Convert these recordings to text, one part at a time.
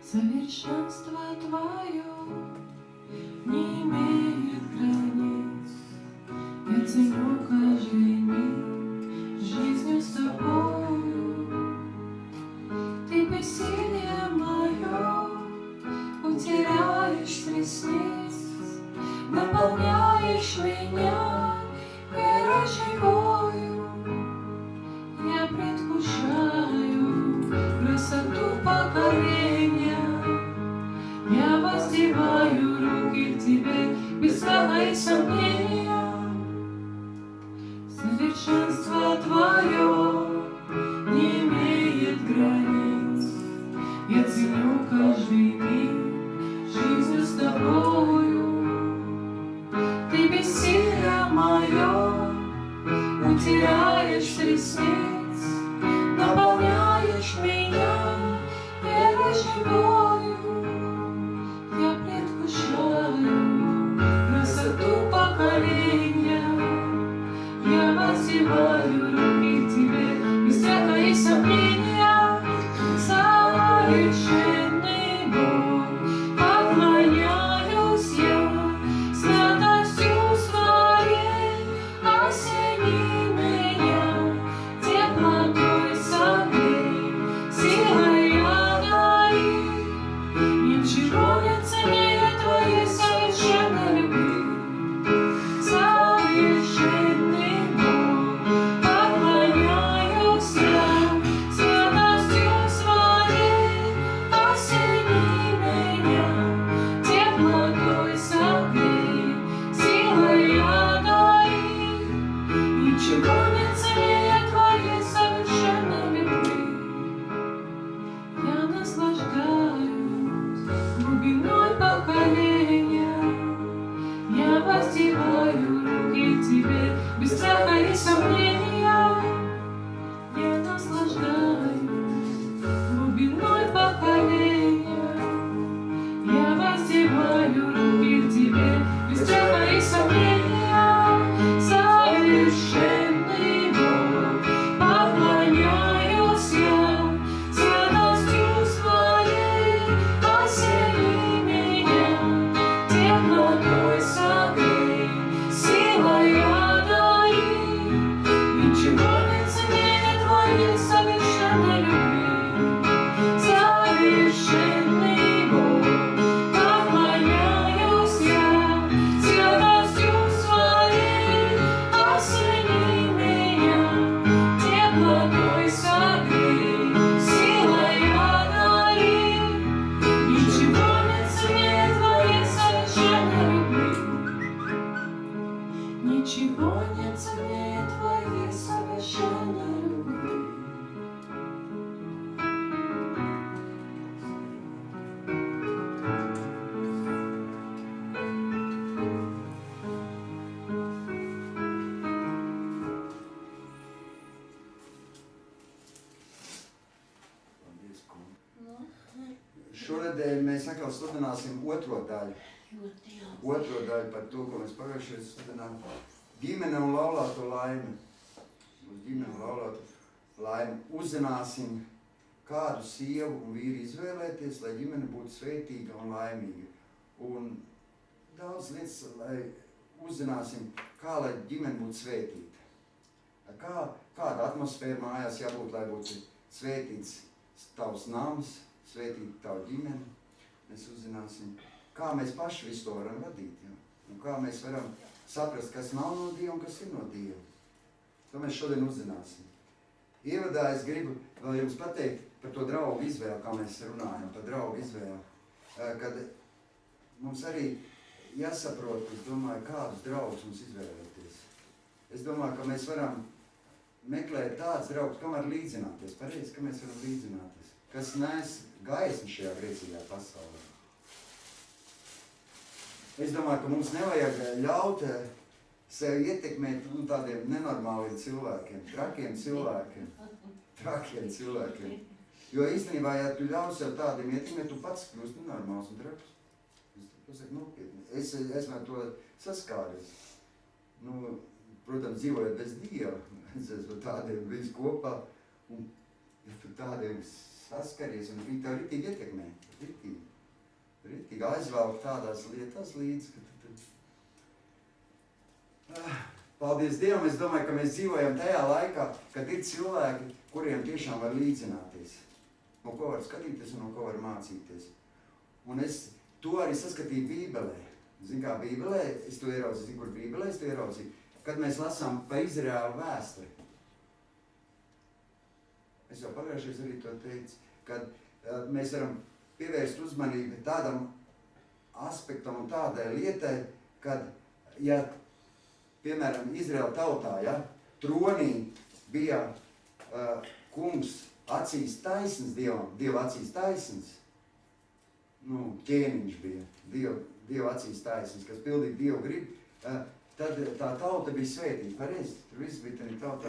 Совершенство Твое не имеет границ. Я ценю каждый миг жизнью с Тобою. Ты бессилие мое утеряешь с ресниц, наполняешь меня верой живою. Я предвкушаю красоту покорения. Я воздеваю руки к Тебе без страха и сомнения. Совершенство Твое не имеет границ. Я ценю каждый миг жизнью с Тобою. Ты бессилие мое утеряешь с ресниц, наполняешь меня верой живою. Я предвкушаю красоту поколения. Я воздеваю руки к Тебе без страха и сомнения. Совершенный Бог, поклоняюсь я святостью Своей. Осени меня теплотой согрей, силой одари. Ничего не ценнее Твоей совершенной любви. Совершенный Бог, поклоняюсь я святостью Своей. Осени меня теплотой согрей, силой одари. Ничего не ценнее Твоей совершенной любви. Я наслаждаюсь глубиной поколения. Я воздеваю руки к Тебе без страха и сомнения. Я наслаждаюсь глубиной поколения. Я воздеваю руки к Тебе без страха и сомнения. Совершенный Бог, поклоняюсь я святостью Своей. Осени меня теплотой согрей, силой одари. Ничего не ценнее Твоей совершенной любви. Совершенный Бог, поклоняюсь я святостью Своей. Осени меня теплотой согрей, силой одари. Ничего не ценнее Твоей совершенной любви. Ничего не ценнее Твоей совершенной любви. Šonedēļ mēs atkal sludināsim otro daļu. Otro daļu par to, ko mēs pagājušajā sludinām. Ģimene un laulāto laimi. Uz ģimene un laulāto laimi uzzināsim, kādu sievu un vīru izvēlēties, lai ģimene būtu svētīga un laimīga. Un daudz lietas, lai uzzināsim, kā lai ģimene būtu svētīta. Kāda atmosfēra mājās jābūt, lai būtu svētīts tavs nams, svētīt tavu ģimeni. Mēs uzzināsim, kā mēs paši visu to varam vadīt. Ja? Un kā mēs varam saprast, kas nav no Dieva un kas ir no Dieva. To mēs šodien uzzināsim. Ievadā es gribu vēl jums pateikt par to draugu izvēli, kā mēs runājam, par draugu izvēli. Kad mums arī jāsaprot, es domāju, kādus draugus mums izvēlēties. Es domāju, ka mēs varam meklēt tādus draugus, kam var līdzināties. Pareizi, ka mēs varam līdzināties. Kas nes gaismu šajā grēcīgā pasaulē. Es domāju, ka mums nevajag ļaut sevi ietekmēt tādiem nenormāliem cilvēkiem, trakiem cilvēkiem. Jo īstenībā, ja tu ļauj sev tādiem ietekmēt, tu pats kļūst nenormāls un traks. Es saku nopietni. Es esmu to saskāries. Nu, protams, dzīvojot bez Dieva, es esmu tādiem visu kopā, un ja tu tādiem saskaries, un viņi tev ritīgi ietekmē. Ritīgi aizvelk tādās lietās līdzi, ka paldies Dievam, es domāju, ka mēs dzīvojam tajā laikā, kad ir cilvēki, kuriem tiešām var līdzināties. No ko var skatīties un no ko var mācīties. Un es to arī saskatīju Bībelē. Zini, kā Bībelē, es to ieraudzīju, zini, kur Bībelē es to ieraudzīju, kad mēs lasām pa Izraēlu vēsturi. Es jau pagājušais arī to teicu, kad mēs varam pievērst uzmanību tādam aspektam un tādai lietai, kad, ja, piemēram, Izraēla tautā, ja, tronī bija kungs acīs taisns Dievam, Dieva acīs taisns, ķēniņš bija, Dieva acīs taisns, kas pildīja Dievu gribu, tad tā tauta bija svētīta, pareizi, tur viss bija tādā tautā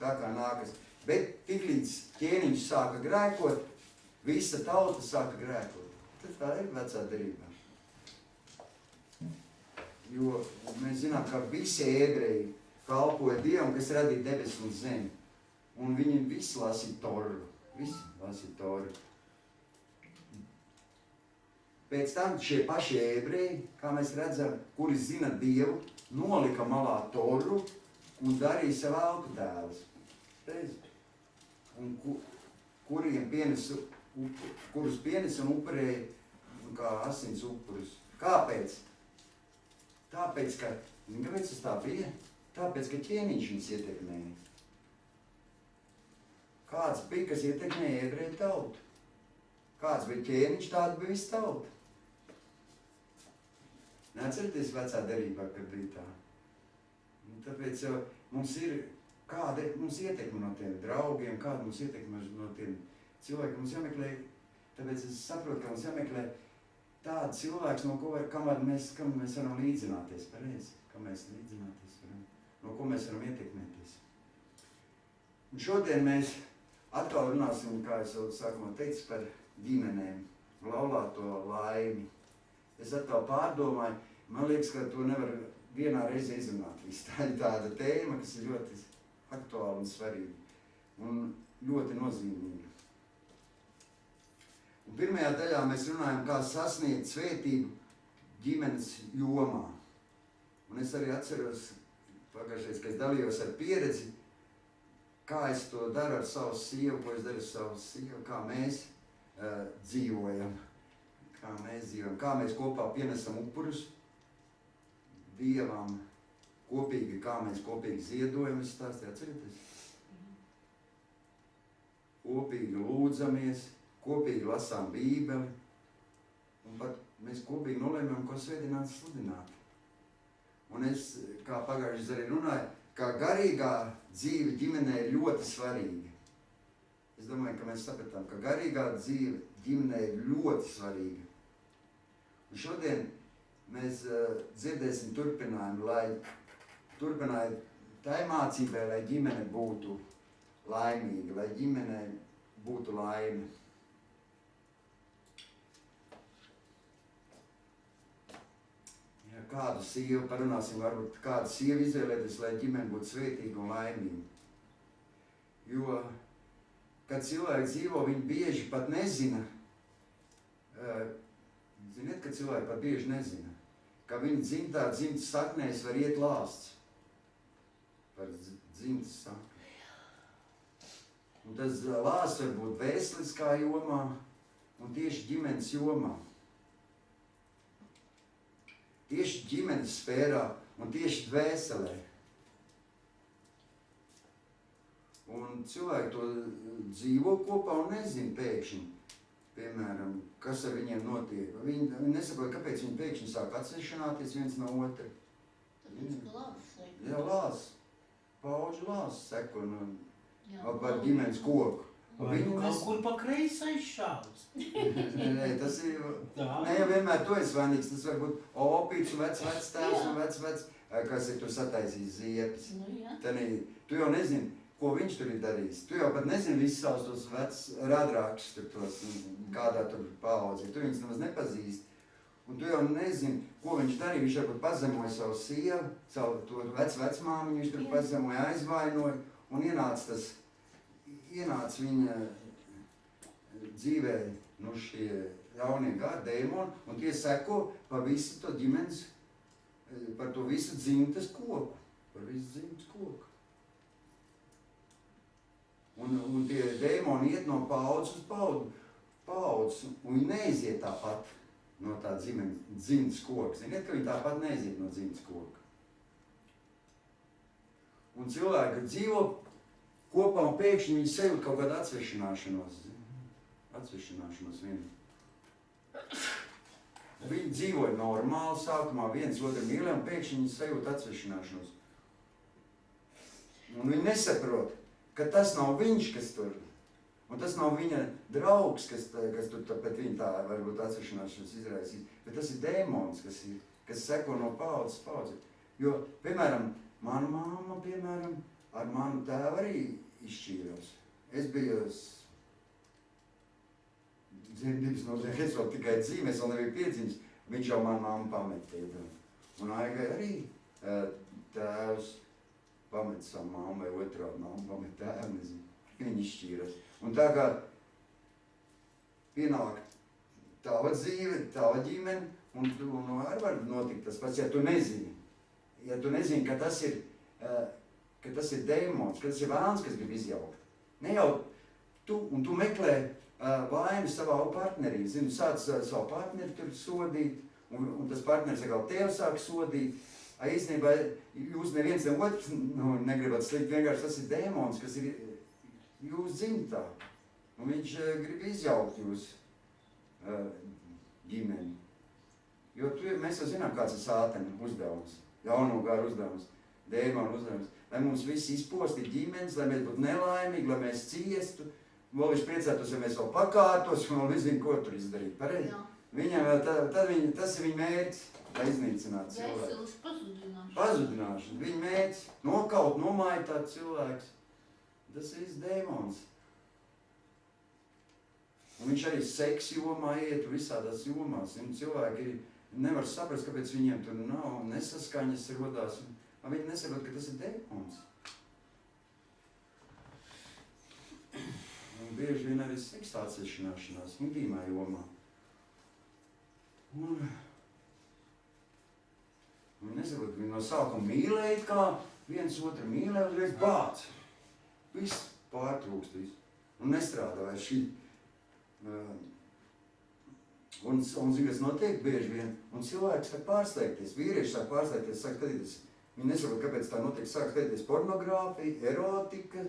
tā kā nākas. Bet tiklīdz ķēniņš sāka grēkot, visa tauta sāka grēkot. Tad tā ir vecā derībā. Jo mēs zinām, ka visi ebreji kalpoja Dievam, kas radīja debesis un zemi. Un viņi visi lasīja Toru. Visi lasīja Toru. Pēc tam šie paši ebreji, kā mēs redzam, kuri zina Dievu, nolika malā Toru un darīja sev elku tēlus. Un kurus pienes un upurēja kā asins upurus. Kāpēc? Tāpēc, ka, kāpēc tas tā bija? Tāpēc, ka ķēniņš viņus ietekmēja. Kāds bija, kas ietekmēja ebreju tautu? Kāds bija ķēniņš, tāda bija visa tauta. Neatcerieties vecā derībā, kad bija tā. Un tāpēc jau mums ir, kāda mums ietekme no tiem draugiem, kāda mums ietekme no tiem cilvēkiem. Mums jāmeklē, tāpēc es saprotu, ka mums jāmeklē tāda cilvēks, no ko kam mēs varam līdzināties, pareizi, kam mēs līdzināties varam, no ko mēs varam ietekmēties. Un šodien mēs atkal runāsim, kā es jau sākumā teicu, par ģimenēm, laulāto laimi. Es atkal pārdomāju, man liekas, ka to nevar vienā reizē izrunāt. Tā ir tāda tēma, kas ir ļoti aktuāla un svarīga un ļoti nozīmīga. Un pirmajā daļā mēs runājam, kā sasniegt svētību ģimenes jomā. Un es arī atceros, pagājušais, ka es dalījos ar pieredzi, kā es to daru ar savu sievu, ko es daru ar savu sievu, kā mēs dzīvojam. Kā mēs kopā pienesam upurus Dievam, kā mēs kopīgi ziedojam, es stāstīju, atcerieties? Kopīgi lūdzamies, kopīgi lasām Bībeli, un pat mēs kopīgi nolēmjam, ko svētdienas sludināt. Un es, kā pagājušajā arī runāju, kā garīgā dzīve ģimenē ir ļoti svarīga. Es domāju, ka mēs sapratām, ka garīgā dzīve ģimenē ir ļoti svarīga. Un šodien mēs dzirdēsim turpinājumu, tai mācībai, lai ģimene būtu laimīga, lai ģimenei būtu laime. Ja kādu sievu parunāsim, varbūt kādu sievu izvēlēties, lai ģimene būtu svētīga un laimīga. Jo, kad cilvēki dzīvo, viņi bieži pat nezina, ziniet, ka cilvēki pat bieži nezina, ka viņa dzimtas saknēs var iet lāsts. Par dzimtas sakni. Un tas lāsts var būt vēsturiskā jomā un tieši ģimenes jomā. Tieši ģimenes sfērā un tieši dvēselē. Un cilvēki to dzīvo kopā un nezina pēkšņi, piemēram, kas ar viņiem notiek. Viņi nesaprot, kāpēc viņi pēkšņi sāk atsevišķināties viens no otra. Jā, lāsts. Paudžu lāsts seko par ģimenes koku. Vai kaut kur pa kreisai šāds? Nē, tas ir, ne jau vienmēr to es vainīgs, tas var būt opīts un vecs tēvs un vecs, kas ir tur sataisījis ziepes. Tu jau nezini, ko viņš tur ir darījis. Tu jau pat nezini visus savus tos vecs radrākšus tur tos, kādā tur paaudzī. Tu viņus nemaz nepazīsti. Un tu jau nezini, ko viņš darīja. Viņš varbūt pazemoja savu sievu, savu to vecmāmiņu, viņš tur pazemoja, aizvainoja un ienāca viņa dzīvē šie ļaunie gari, dēmoni, un tie seko par visu to ģimenes, par to visu dzimtes koku. Par visu dzimtes koku. Un tie dēmoni iet no paudzes uz paudzes, un viņi neiziet tāpat no tā dzimtes koka. Ziniet, ka viņi tāpat neiziet no dzimtes koka. Un cilvēki dzīvo kopā un pēkšņi viņi sajūt kaut kādu atsvešināšanos vienu. Viņi dzīvoja normāli sākumā, viens otru mīlē, un pēkšņi viņi sajūt atsvešināšanos. Un viņi nesaprot, ka tas nav viņš, kas tur, un tas nav viņa draugs, kas tur pēc viņa tā varbūt atsvešināšanos izraisīs, bet tas ir dēmons, kas seko no paudzes paudzes. Jo, piemēram, mana mamma, ar manu tēvu arī izšķīros. Es biju dzimdības nozīmē, es vēl tikai dzīvi, es vēl nebiju piedzimis, viņš jau manu mammu pametēja. Un Aigai arī tēvs pamet savu mammu vai otrādi mammu pamet tēvu, nezinu. Viņi izšķīros. Un tā kā pienāk tava dzīve, tava ģimene, un arī var notikt tas pats, ja tu nezini. Ja tu nezini, ka tas ir dēmons, ka tas ir vēlns, kas grib izjaukt. Ne jau tu meklē vainu savā partnerī. Zinu, sāc savu partneri tur sodīt, un tas partneris atkal tevi sāk sodīt. Īstenībā jūs neviens ne otrs negribat slikt, vienkārši tas ir dēmons, kas ir jūs dzimtā. Un viņš grib izjaukt jūs ģimeni. Jo mēs jau zinām, kāds ir sātena uzdevums, ļauno garu uzdevums, dēmonu uzdevums. Lai mums visi izpostītu ģimenes, lai mēs būtu nelaimīgi, lai mēs ciestu. Vēl viņš priecātos, ja mēs vēl pakārtos, un vēl nezinu, ko tur izdarīt. Pareizi? Viņam vēl tas ir viņa mērķis, lai iznīcinātu cilvēku. Veselas pazudināšana. Pazudināšana. Viņa mērķis nokaut, nomaitāt cilvēks. Tas ir dēmons. Un viņš arī seksa jomā iet visādās jomās. Un cilvēki nevar saprast, kāpēc viņiem tur nav nesaskaņas rodās. Un viņi nesaprot, ka tas ir dēmons. Un bieži vien arī seksa atsevišķināšanās intīmā jomā. Un nesaprot, viņi no sākuma mīlēja, kā viens otru mīlēja, uzreiz bāc. Viss pārtrūkst, viss. Un nestrādā vairs šī. Un zin, kas notiek bieži vien. Un cilvēks sāk pārsteigties, vīrieši sāk pārsteigties, sāk skatīties. Viņi nesaprot, kāpēc tā notiek, sāk skatīties pornogrāfija, erotika.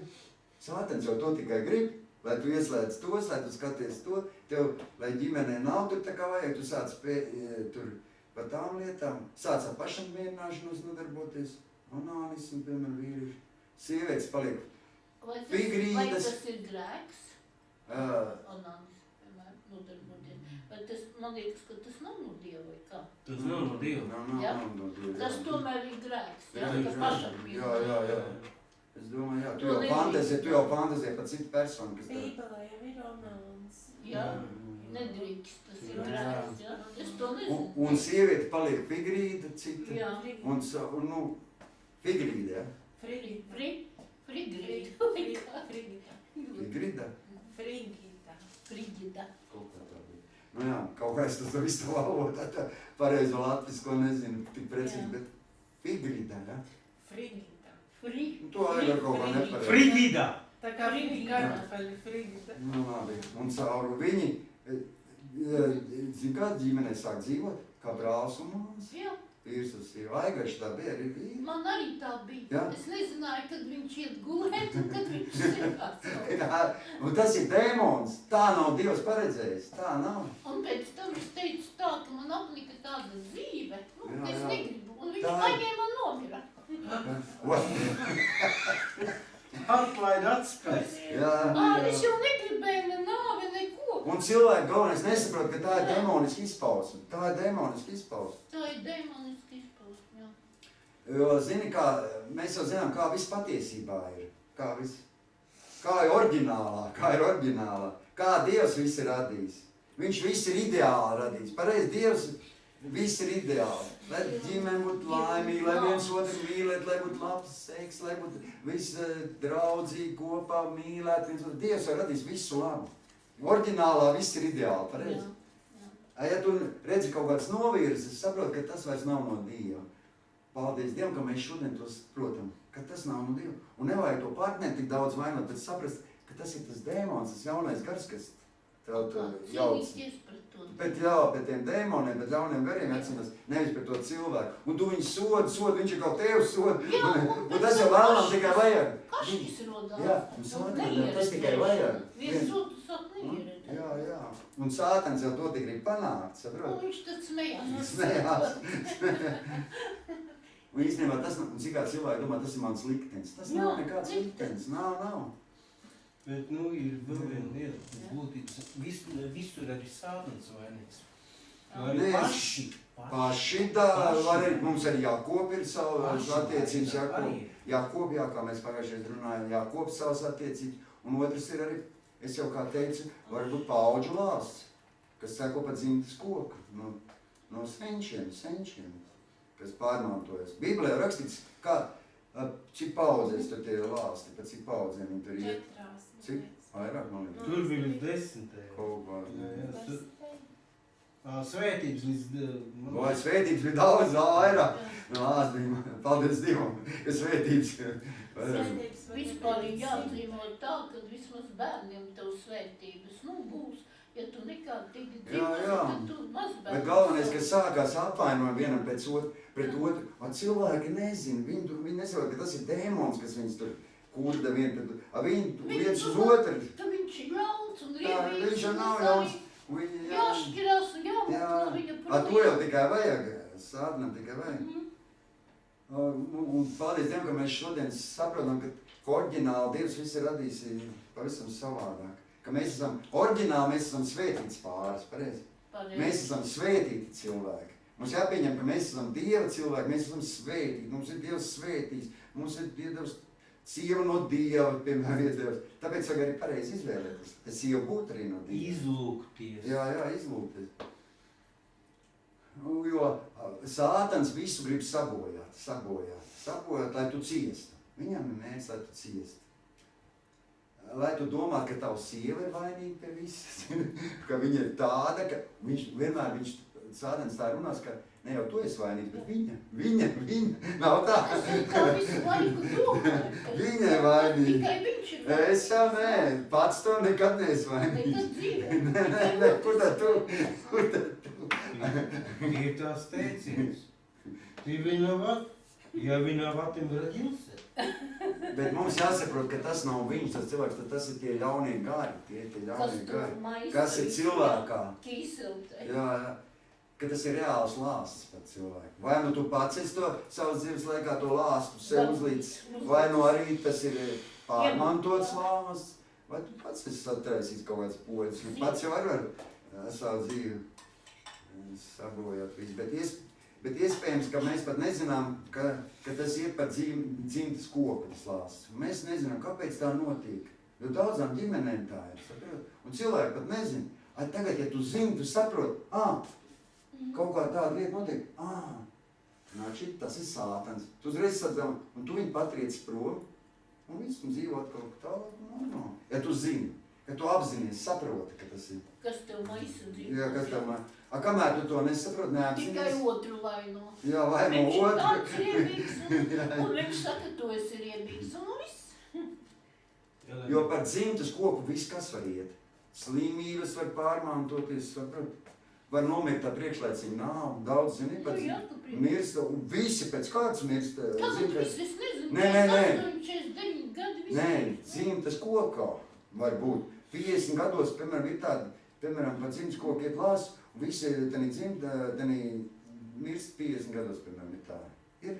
Sātens jau to tikai grib, lai tu ieslēdz tos, lai tu skaties to. Tev, lai ģimenē nav tur tā kā vajag, tu sāc tur par tām lietām. Sāc ar pašamierināšanos nodarboties. Onānismu, piemēram, vīrieši. Sievietes paliek figrīdas. Vai tas ir grēks? Onānismu, piemēram, nodarboties. Vai tas, man liekas, ka tas nav no Dieva vai kā? Tas nav no Dieva. Nav no Dieva. Tas tomēr ir grēks, jā? Jā. Es domāju, jā, tu jau fantazē par citu personu, kas tā... Bībelē jau ir onāns. Jā, nedrīkst, tas ir grēks, jā? Es to nezinu. Un sieviete paliek figrīda, cita. Jā. Un figrīda, jā? Frigida. Figrīda? Frigida. Kaut kā tā bija. Nu jā, kaut kā es tas visu tā valodā, tā pareizo latvisko nezinu, tik precīzi, bet figrīda, jā? Frigida. To arī var kaut kā nepareizi. Frigida! Tā kā kartupeļi frigida. Nu labi, un cauri viņi, zin kā ģimenē sāk dzīvot, kā brālis un māsas. Jā. Vīrs uz sievu. Aigaši tā bija arī vīri. Man arī tā bija. Jā? Es nezināju, kad viņš iet gulēt un kad viņš sēkās. Un tas ir dēmons. Tā nav Dievs paredzējis. Tā nav. Un pēc tam es teicu tā, ka man apnika tāda dzīve. Jā, Es jā. negribu. Un viņš Tā ir. paņēma un nomira. Atlaid atspēs. Jā. Es jau negribēju ne nāvi, neko. Un cilvēki galvenais nesaprot, ka tā ir demoniska izpausme. Tā ir demoniska izpausme. Tā ir demoniski izpausme, jā. Jo, zini, kā, mēs jau zinām, kā viss patiesībā ir. Kā ir oriģinālā. Kā Dievs viss ir radījis. Viņš viss ir ideāli radījis. Pareizi, Dievs viss ir ideāli. Lai ģimene būtu laimīga, lai viens otru mīlēt, lai būtu labs seks, lai būtu viss draudzīgi kopā mīlēt. Dievs ir radījis visu labu. Orģinālā viss ir ideāli, pareizi. Jā. Ja tu redzi kaut kāds novirzes, es saprotu, ka tas vairs nav no Dieva. Paldies Dievam, ka mēs šodien to saprotam, ka tas nav no Dieva. Un nevajag to partneri tik daudz vainot, bet saprast, ka tas ir tas dēmons, tas jaunais gars, kas tev jauc. Cīnīties pret to. Bet jā, pret tiem dēmoniem, pret ļauniem gariem atcīmās, nevis pret to cilvēku. Un tu viņu sodi, viņš ir kaut tevi sodi. Jā, Un tas jau vēlam tikai vajag. Kašķis rodās. Jā, un sātans, tas tikai vajag. Viens otru sāk neierēt. Jā. Un sātans jau to tik grib panākt, Un saprot? viņš tad smējās. Smējās. Un īstenībā tas, cik kā cilvēki domā, tas ir mans liktenis. Tas nav nekāds liktenis. Nav. Bet, ir vēl viena lieta, būtības. Visur arī sātans vainīgs. Arī Paši tā, mums arī Jākob ir savas attiecības, Jākob, kā mēs pagājušajā runājam, Jākob savas attiecības, un otrs ir arī, es jau kā teicu, varbūt paudžu lāsts, kas seko pa dzimtas koku, no senčiem, kas pārmantojas. Bībelē rakstīts, cik paudzēs tur tie lāsti, pa cik paudzēm viņi tur iet. Cik? Vairāk, man liekas. Tur bija līdz 10. Kaut kā. Svētības līdz... Vai svētības bija daudz, vairāk. Paldies Dievam, ka svētības vairāk. Vispār ir jāatzīmot tā, ka vismaz bērniem tev svētības, būs. Ja tu nekārtīgi dzīvos, tad tu mazbērns. Bet galvenais, ka sākās apvainojumi vienam pret otru, un cilvēki nezina, viņi nesaprot, ka tas ir dēmons, kas viņus tur kurda vien pret otru. Viņi viens uz otru. Ka viņš ir ļauns un riebīgs. Viņš jau nav ļauns. Jāšķirās un jāmūt no viņa prom. To jau tikai vajag, sātnam tikai vajag. Un paldies Dievam, ka mēs šodien saprotam, ka oriģināli Dievs viss ir radījis pavisam savādāk. Ka mēs esam oriģināli, mēs esam svētīts pāris, pareizi. Mēs esam svētīti cilvēki. Mums jāpieņem, ka mēs esam Dieva cilvēki, mēs esam svētīti, mums ir Dievs svētīs, mums ir Dievs sieva no Dieva, piemēram, iedevs. Tāpēc vajag arī pareizi izvēlēties. Es jau būtu arī no Dieva. Izlūgties. Jā, izlūgties. Jo sātans visu grib sabojāt, lai tu ciestu. Viņam ir mērķis, lai tu ciestu. Lai tu domā, ka tava sieva ir vainīga pie visas, ka viņa ir tāda, ka viņš sātans tā runās, ka ne jau tu esi vainīgs, bet viņa, nav tā. Kā visu laiku domā. Viņa ir vainīga. Tikai viņš ir vainīgs. Es jau nē, pats to nekad neesi vainīgs. Nekad dzīvē. Nē, kur tad tu? Ir tās teiciens. Ты виноват, я виноват им родился. Bet mums jāsaprot, ka tas nav viņš, tas cilvēks, tas ir tie ļaunie gari, kas ir cilvēkā. Jā, ka tas ir reāls lāsts par cilvēku. Vai nu tu pats esi to savas dzīves laikā to lāstu sev uzlīdz, vai nu arī tas ir pārmantots lāsts, vai tu pats esi sataisījis kaut kāds poļus. Pats jau var savu dzīvi sabojāt visu, bet iespējams, ka mēs pat nezinām, ka tas ir par dzimtas koku tas lāsts. Mēs nezinām, kāpēc tā notiek. Jo daudzām ģimenēm tā ir, saprot? Un cilvēki pat nezina. Tagad, ja tu zini, tu saproti, kaut kā tāda lieta notiek, tas ir sātans. Tu uzreiz sadzām, un tu viņu patriec prom, un viss, un dzīvo atkal tālāk. Ja tu zini, ka tu apzinies, saproti, ka tas ir. Kas tev maisa dzīvo? Jā, kas tev maisa. Kamēr tu to nesaproti, neapzinies. Tikai otru vaino. Jā, vaino otru. Viņš ir tāds riebīgs, un viņš saka, tu esi riebīgs, un viss. Jo par dzimtas koku viss kas var iet. Slimības var pārmantoties, var nomirt tā priekšlaicīgi nav. Daudz, zini, pat mirst, un visi pēc kāds mirst. Tagad viss, es nezinu, Nē. 49 gadi viss. Nē, dzimtas kokā var būt. 50 gados, piemēram, ir tādi, piemēram, pa dzimtas koku iet lās, un visi tani mirst 50 gados, piemēram, ir tā. Ir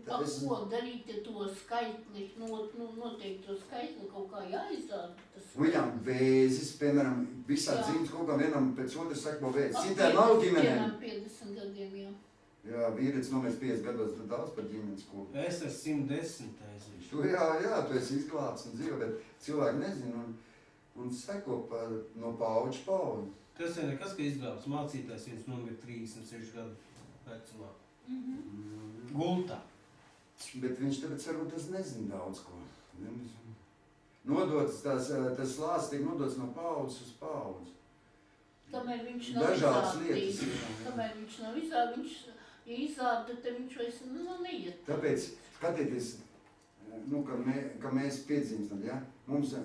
tā. Ko darīt, ja to skaitli, noteikti to skaitli kaut kā jāizdara? Viņam vēzis, piemēram, visā dzimtas kokā vienam pēc otras sako vēzis. Citā nav ģimenēm. 50 gadiem, jā. Jā, vīrietis nomēs 50 gados, tad daudz par ģimenes koku. Es esmu 110. Jā, tu esi izglābts un dzīvo, bet cilvēki nezina un seko no paudžu paudžu. Tas ir nekas, ka izglābts mācītājs, viņš nomir 36 gadu vecumā. Gultā. Bet viņš tāpēc varbūt tas nezina daudz ko. nodots, tas lāsts tiek nodots no paudzes uz paudzi. Kamēr viņš nav Dažādas izrādījis. lietas. Kamēr viņš nav izrādījis, ja izrāda, tad viņš vairs neiet. Tāpēc skatieties, ka mēs piedzīmstam, ja? Mums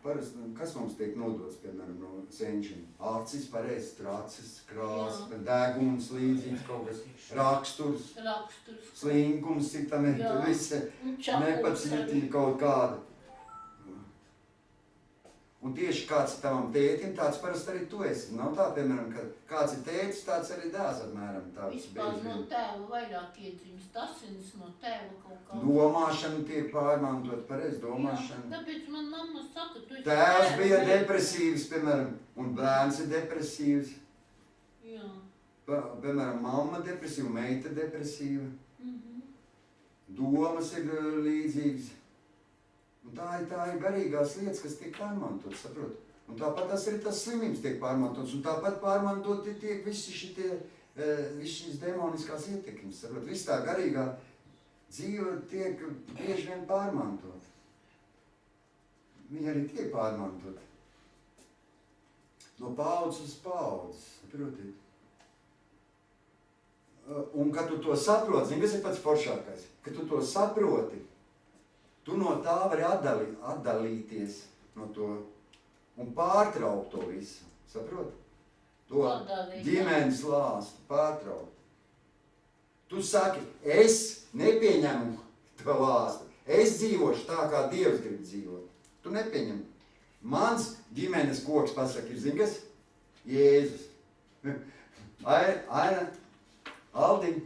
parasti, kas mums tiek nodots, piemēram, no senčiem? Acis, pareizi, tracis, krāsa, deguns, līdzīgs kaut kas, raksturs, slinkums, citam ir, tur viss nepacietība kaut kāda. Un tieši kāds ir tavam tētim, tāds parasti arī tu esi. Nav tā, piemēram, ka kāds ir tētis, tāds arī dēls, apmēram tāds. Vispār no tēva vairāk iedzimst, asinis no tēva kaut kā. Domāšana tiek pārmantot, pareizi domāšana. Jā, tāpēc man mamma saka, tu esi Tēvs bija depresīvs, piemēram, un bērns ir depresīvs. Jā. Piemēram, mamma depresīva, meita depresīva. Domas ir līdzīgas. Un tā ir garīgās lietas, kas tiek pārmantotas, saprot? Un tāpat tas arī tas slimības tiek pārmantotas, un tāpat pārmantoti tiek visi šīs demoniskās ietekmes, saprot? Viss tā garīgā dzīve tiek bieži vien pārmantot. Viņa arī tiek pārmantot. No paudzes uz paudzes, saprotiet? Un kad tu to saproti, zini, kas ir pats foršākais? Kad tu to saproti, tu no tā vari atdalīties no to un pārtraukt to visu, saprot? To ģimenes lāstu pārtraukt. Tu saki, es nepieņemu to lāstu, es dzīvošu tā, kā Dievs grib dzīvot. Tu nepieņem. Mans ģimenes koks pasaka, ir, zini kas? Jēzus. Aina, Aldiņ,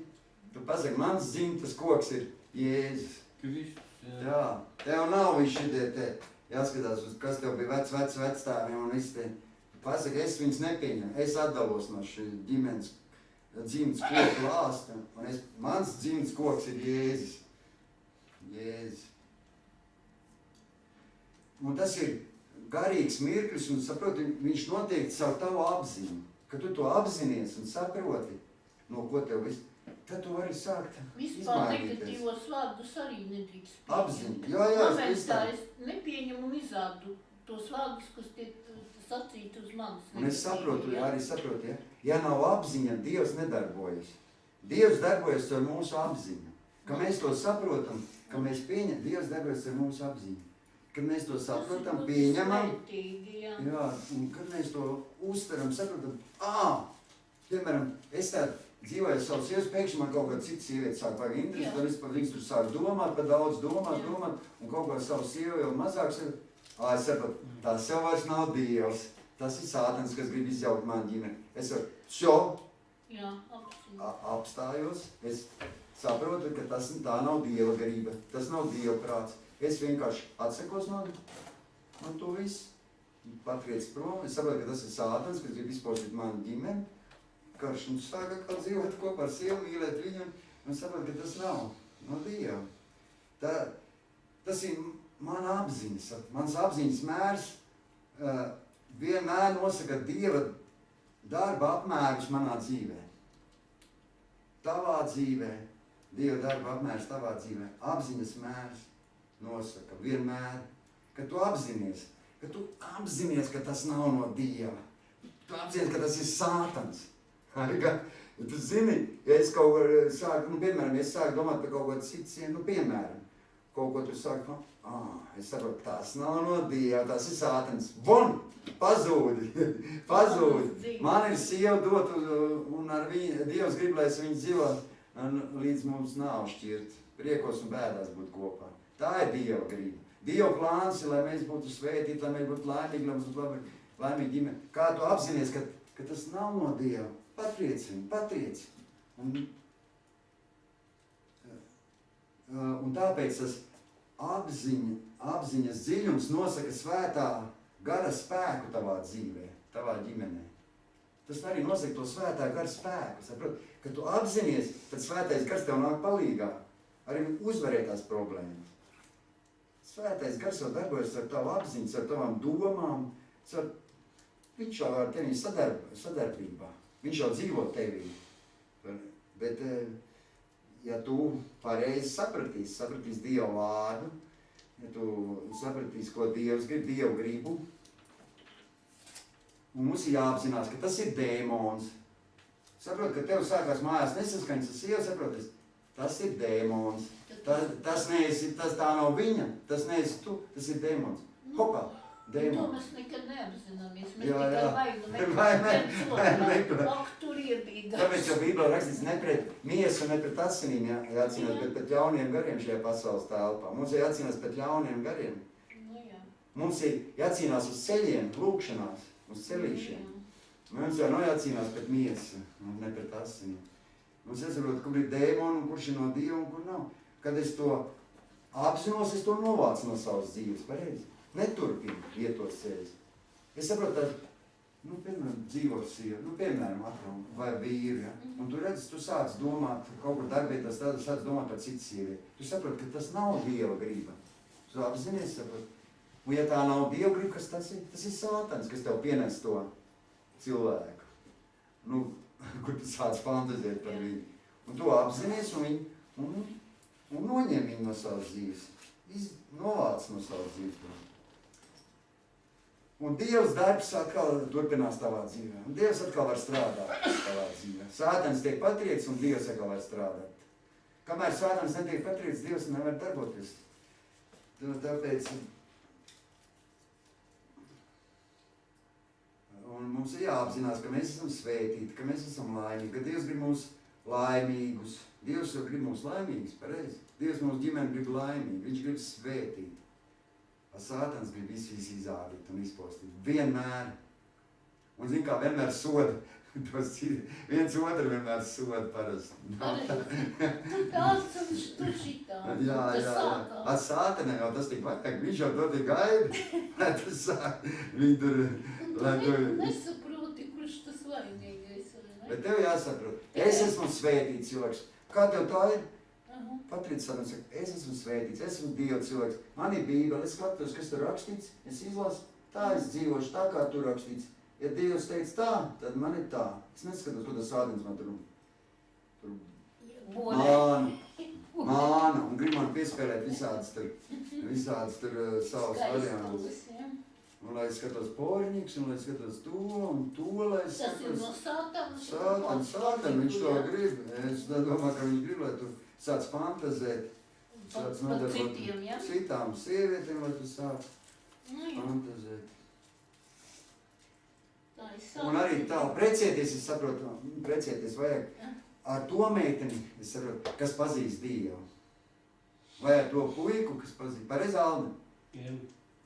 tu pasaki, mans dzimtas koks ir Jēzus. Jā, tev nav viss šitie te, jāskatās, uz kas tev bija vecstāviem un viss te. Pasaka, es viņus nepieņemu, es atdalos no šī ģimenes dzimtas koku lāsta, un mans dzimtas koks ir Jēzus. Jēzus. Un tas ir garīgs mirklis, un saproti, viņš notiek caur tavu apziņu. Kad tu to apzinies un saproti, no ko tev viss, tad tu vari sākt vispār negatīvos vārdus arī nedrīkst pieņemt. Apziņu, jā, Momentā es nepieņemu un izrādu tos vārdus, kas tiek sacīti uz manis. Un es saprotu, arī saprotu, ja nav apziņa, Dievs nedarbojas. Dievs darbojas ar mūsu apziņu. Kad mēs to saprotam, ka mēs pieņem, Dievs darbojas ar mūsu apziņu. Kad mēs to saprotam, pieņemam, jā, un kad mēs to uztveram, saprotam, piemēram, es tādu dzīvoju savu sievas, pēkšņi man kaut kāda cita sieviete sāk vajag interesi, tad es par viņas tur sāku domāt, par daudz domāt, un kaut kā savu sievu jau mazāks ir, es saprotu, tas jau vairs nav Dievs, tas ir Sātans, kas grib izjaukt mani ģimeni. Es varu, apstājos, es saprotu, ka tā nav Dieva garība, tas nav Dieva prāts. Es vienkārši atsakos no to visu, patriec prom, es saprotu, ka tas ir Sātans, kas grib izpostīt mani ģimeni, karš un sāk atkal dzīvot kopā ar sievu, mīlēt viņu, un saprot, ka tas nav no Dieva. Tas ir mana apziņas, mans apziņas mērs vienmēr nosaka Dieva darba apmērus manā dzīvē. Tavā dzīvē, Dieva darba apmērs tavā dzīvē, apziņas mērs nosaka vienmēr, ka tu apzinies, ka tas nav no Dieva. Tu apzinies, ka tas ir Sātans. Tu zini, ja es kaut ko sāku, piemēram, es sāku domāt par kaut ko citu, piemēram, kaut ko tu sāku, es saprotu, tas nav no Dieva, tas ir Sātans. Pazūdi. Man ir sieva dot, un ar viņu, Dievs grib, lai es viņu dzīvo, līdz mums nav šķirt, priekos un bēdās būt kopā. Tā ir Dieva griba. Dieva plāns ir, lai mēs būtu svētīti, lai mēs būtu laimīgi, lai mums būtu laimīgi ģimene. Kā tu apzinies, ka tas nav no Dieva? Patriec viņu. Un tāpēc tas apziņas dziļums nosaka svētā gara spēku tavā dzīvē, tavā ģimenē. Tas arī nosaka to svētā gara spēku. Saprot, kad tu apzinies, tad svētais gars tev nāk palīgā. Arī uzvarēt tās problēmas. Svētais gars jau darbojas ar tavu apziņas, ar tavām domām. Viņš jau ar tevi sadarbībā. Viņš jau dzīvo tevī. Bet, ja tu pareizi sapratīsi Dieva vārdu, ja tu sapratīsi, ko Dievs grib, Dievu gribu, un mums ir jāapzinās, ka tas ir dēmons. Saprot, ka tev sākās mājās nesaskaņas ar sievu, saproties, tas ir dēmons. Tas tā nav viņa, tas neesi tu, tas ir dēmons. Hopā, dēmons. To mēs nekad neapzināmies, mēs Jā, tikai vai ak, tur iebīdās. Tāpēc jau Bībelē rakstīts ne pret miesu, ne pret asinīm jācīnās, bet pret jauniem gariem šajā pasaules telpā. Mums ir jācīnās pret jauniem gariem. Mums ir jācīnās uz ceļiem, lūkšanās, uz celīšiem. Mums jau nav jācīnās pret miesu, ne pret asinīm. Mums jāsaprot, kur ir dēmoni un kurš ir no Dieva un kur nav. Kad es to apzinos, es to novācu no savas dzīves, pareizi. Neturpinu vietos ceļus. Es saprotu, piemēram, dzīvos sieva, piemēram, atkal, vai vīri, ja? Un tu redzi, tu sāc domāt, kaut kur darbietās, tad sāc domāt par citu sievieti. Tu saproti, ka tas nav Dieva griba. Tu apzinies, saproti. Un ja tā nav Dieva griba, kas tas ir? Tas ir Sātans, kas tev pienes to cilvēku. Kur tu sāc fantazēt par viņu. Un tu apzinies un noņem viņu no savas dzīves. Novāc no savas dzīves. Un Dievs darbs atkal turpinās tavā dzīvē. Un Dievs atkal var strādāt tavā dzīvē. Sātans tiek patriekts un Dievs atkal var strādāt. Kamēr Sātans netiek patriekts, Dievs nevar darboties. Tāpēc un mums ir jāapzinās, ka mēs esam svētīti, ka mēs esam laimīgi, ka Dievs grib mūs laimīgus. Dievs jau grib mūs laimīgus, pareizi. Dievs mūsu ģimeni grib laimīgi, viņš grib svētīt. Sātans grib visu izādīt un izpostīt. Vienmēr. Un zin kā, vienmēr soda. Viens otru vienmēr soda parasti. Tu tāds un tu šitā. Jā. Sātanam jau tas tik vajag. Viņš jau to tik gaida. Tas sāk. Viņi tur... Tu nesaproti, kurš tas vainīgais. Bet tev jāsaprot. Es esmu svētīts cilvēks. Kā tev tā ir? Patricis Sātans saka, es esmu svētīts, es esmu Dieva cilvēks. Man ir Bībele, es skatos, kas tur rakstīts, es izlasu, tā es dzīvošu, tā kā tur rakstīts. Ja Dievs teica tā, tad man ir tā. Es neskatos, ko tas Sātans man tur māna un grib man piespēlēt visādas tur savas variantus. Un lai es skatos porņīgs, un lai es skatos to, lai es skatos... Tas ir no Sātana? Sātana, viņš to grib. Es domāju, ka viņš grib, lai tu sāc fantazēt. Sāc nodarbot citām sievietēm, lai tu sāc fantazēt. Un arī tā, precēties, es saprotu, precēties vajag ar to meiteni, es saprotu, kas pazīst Dievu. Vai ar to puiku, kas pazīst, pareizi Alni? Jā,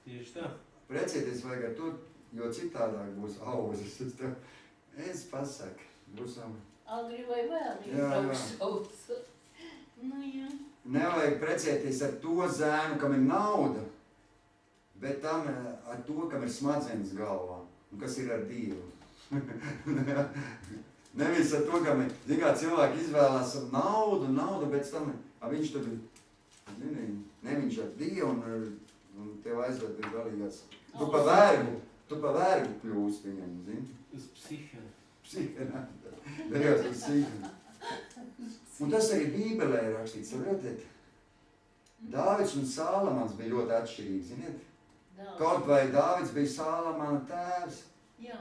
tieši tā. Precēties vajag ar to, jo citādāk būs auzas. Es pasaku, būsam... Agri vai vēl, iebrauks savus. Jā. Nevajag precēties ar to zēnu, kam ir nauda, bet tam ar to, kam ir smadzenes galvā, un kas ir ar Dievu. Nevis ar to, kam ir, zin kā cilvēki izvēlās naudu, bet tam, viņš tur, ne viņš ar Dievu, un tev aizved ir galīgās. Tu pa vergu kļūst viņam, zini? Uz psihē. Dejos uz psihē. Un tas arī Bībelē ir rakstīts, saprotiet? Dāvids un Sālamans bija ļoti atšķirīgi, ziniet? Kaut vai Dāvids bija Sālamana tēvs. Jā.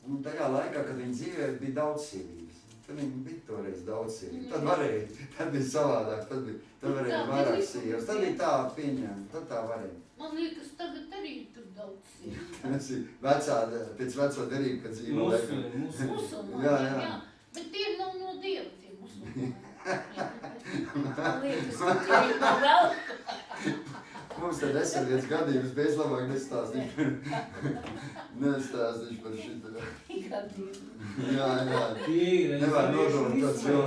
Un tajā laikā, kad viņi dzīvēja, bija daudzsievības. Tad viņi bija toreiz daudzsievības. Tad varēja, tad bija savādāk, tad varēja vairāk sievas. Tad bija tā pieņēma, tad tā varēja. Man liekas, tagad arī tur daudz sievas. Tas ir pēc veco derību, kad dzīvo laikā. Musulmani, jā. Bet tie nav no Dieva, tie musulmani. Man liekas, ka tie ir no vēl. Mums tad esam gadījums, bet es labāk nestāstīšu par šitā. Jā. Nevar nodot tāds jau.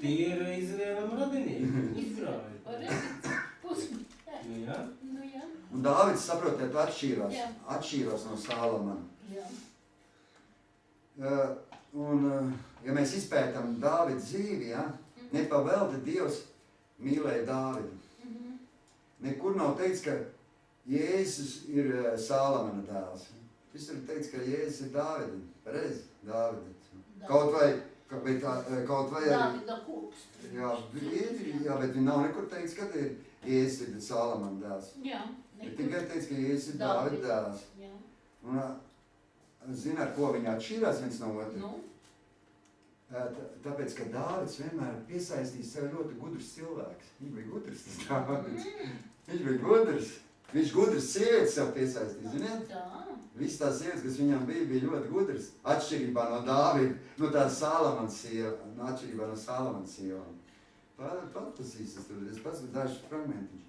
Tie ir Izrēlam radinieki. Izrāļi. Jā. Un Dāvids, saprotiet, atšķīrās no Sālamana. Un, ja mēs izpētam Dāvida dzīvi, nepavelti Dievs mīlēja Dāvidu. Nekur nav teikts, ka Jēzus ir Sālamana dēls. Visur ir teikts, ka Jēzus ir Dāvida. Pareizi? Dāvida. Kaut vai Bet kaut vai arī... Dāvida koks. Jā, bet viņi nav nekur teicis, kad ir Jēzus ir Salamana dēls. Jā. Tikai teica, ka Jēzus ir Dāvida dēls. Jā. Un zini, ar ko viņi atšķīrās viens no otra? Nu? Tāpēc, ka Dāvids vienmēr piesaistīs sev ļoti gudrs cilvēks. Viņš bija gudrs, tas Dāvids. Viņš bija gudrs. Viņš gudrs sievietes sev piesaistīs, ziniet? Visas tās sievietes, kas viņam bija ļoti gudrs. Atšķirībā no Dāvida, no tā Salamana sieva, atšķirībā no Salamana sievām. Patlasīsies tur, es pats dažs fragmentiņš.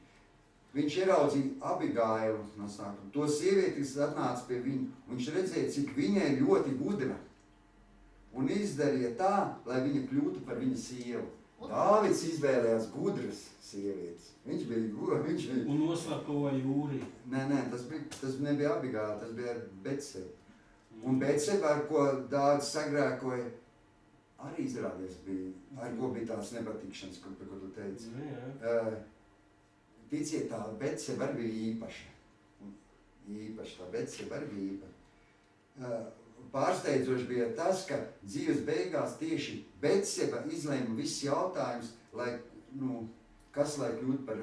Viņš ieraudzīja Abigailu no sākuma. To sievieti, kas atnāca pie viņu, un viņš redzēja, cik viņa ir ļoti gudra. Un izdarīja tā, lai viņa kļūtu par viņa sievu. Dāvids izvēlējās gudras sievietes. Viņš bija... Un noslēpoja Jūri. Nē, tas nebija Abigaila, tas bija Betseba. Un Betseba, ar ko Dāvids sagrēkoja, arī izrādies bija, ar ko bija tās nepatikšanas, par ko tu teici. Ticiet, tā Betseba arī bija īpaša. Tā Betseba arī bija īpaša. Pārsteidzoši bija tas, ka dzīves beigās tieši Betseba izlēma viss jautājums, kas lai kļūt par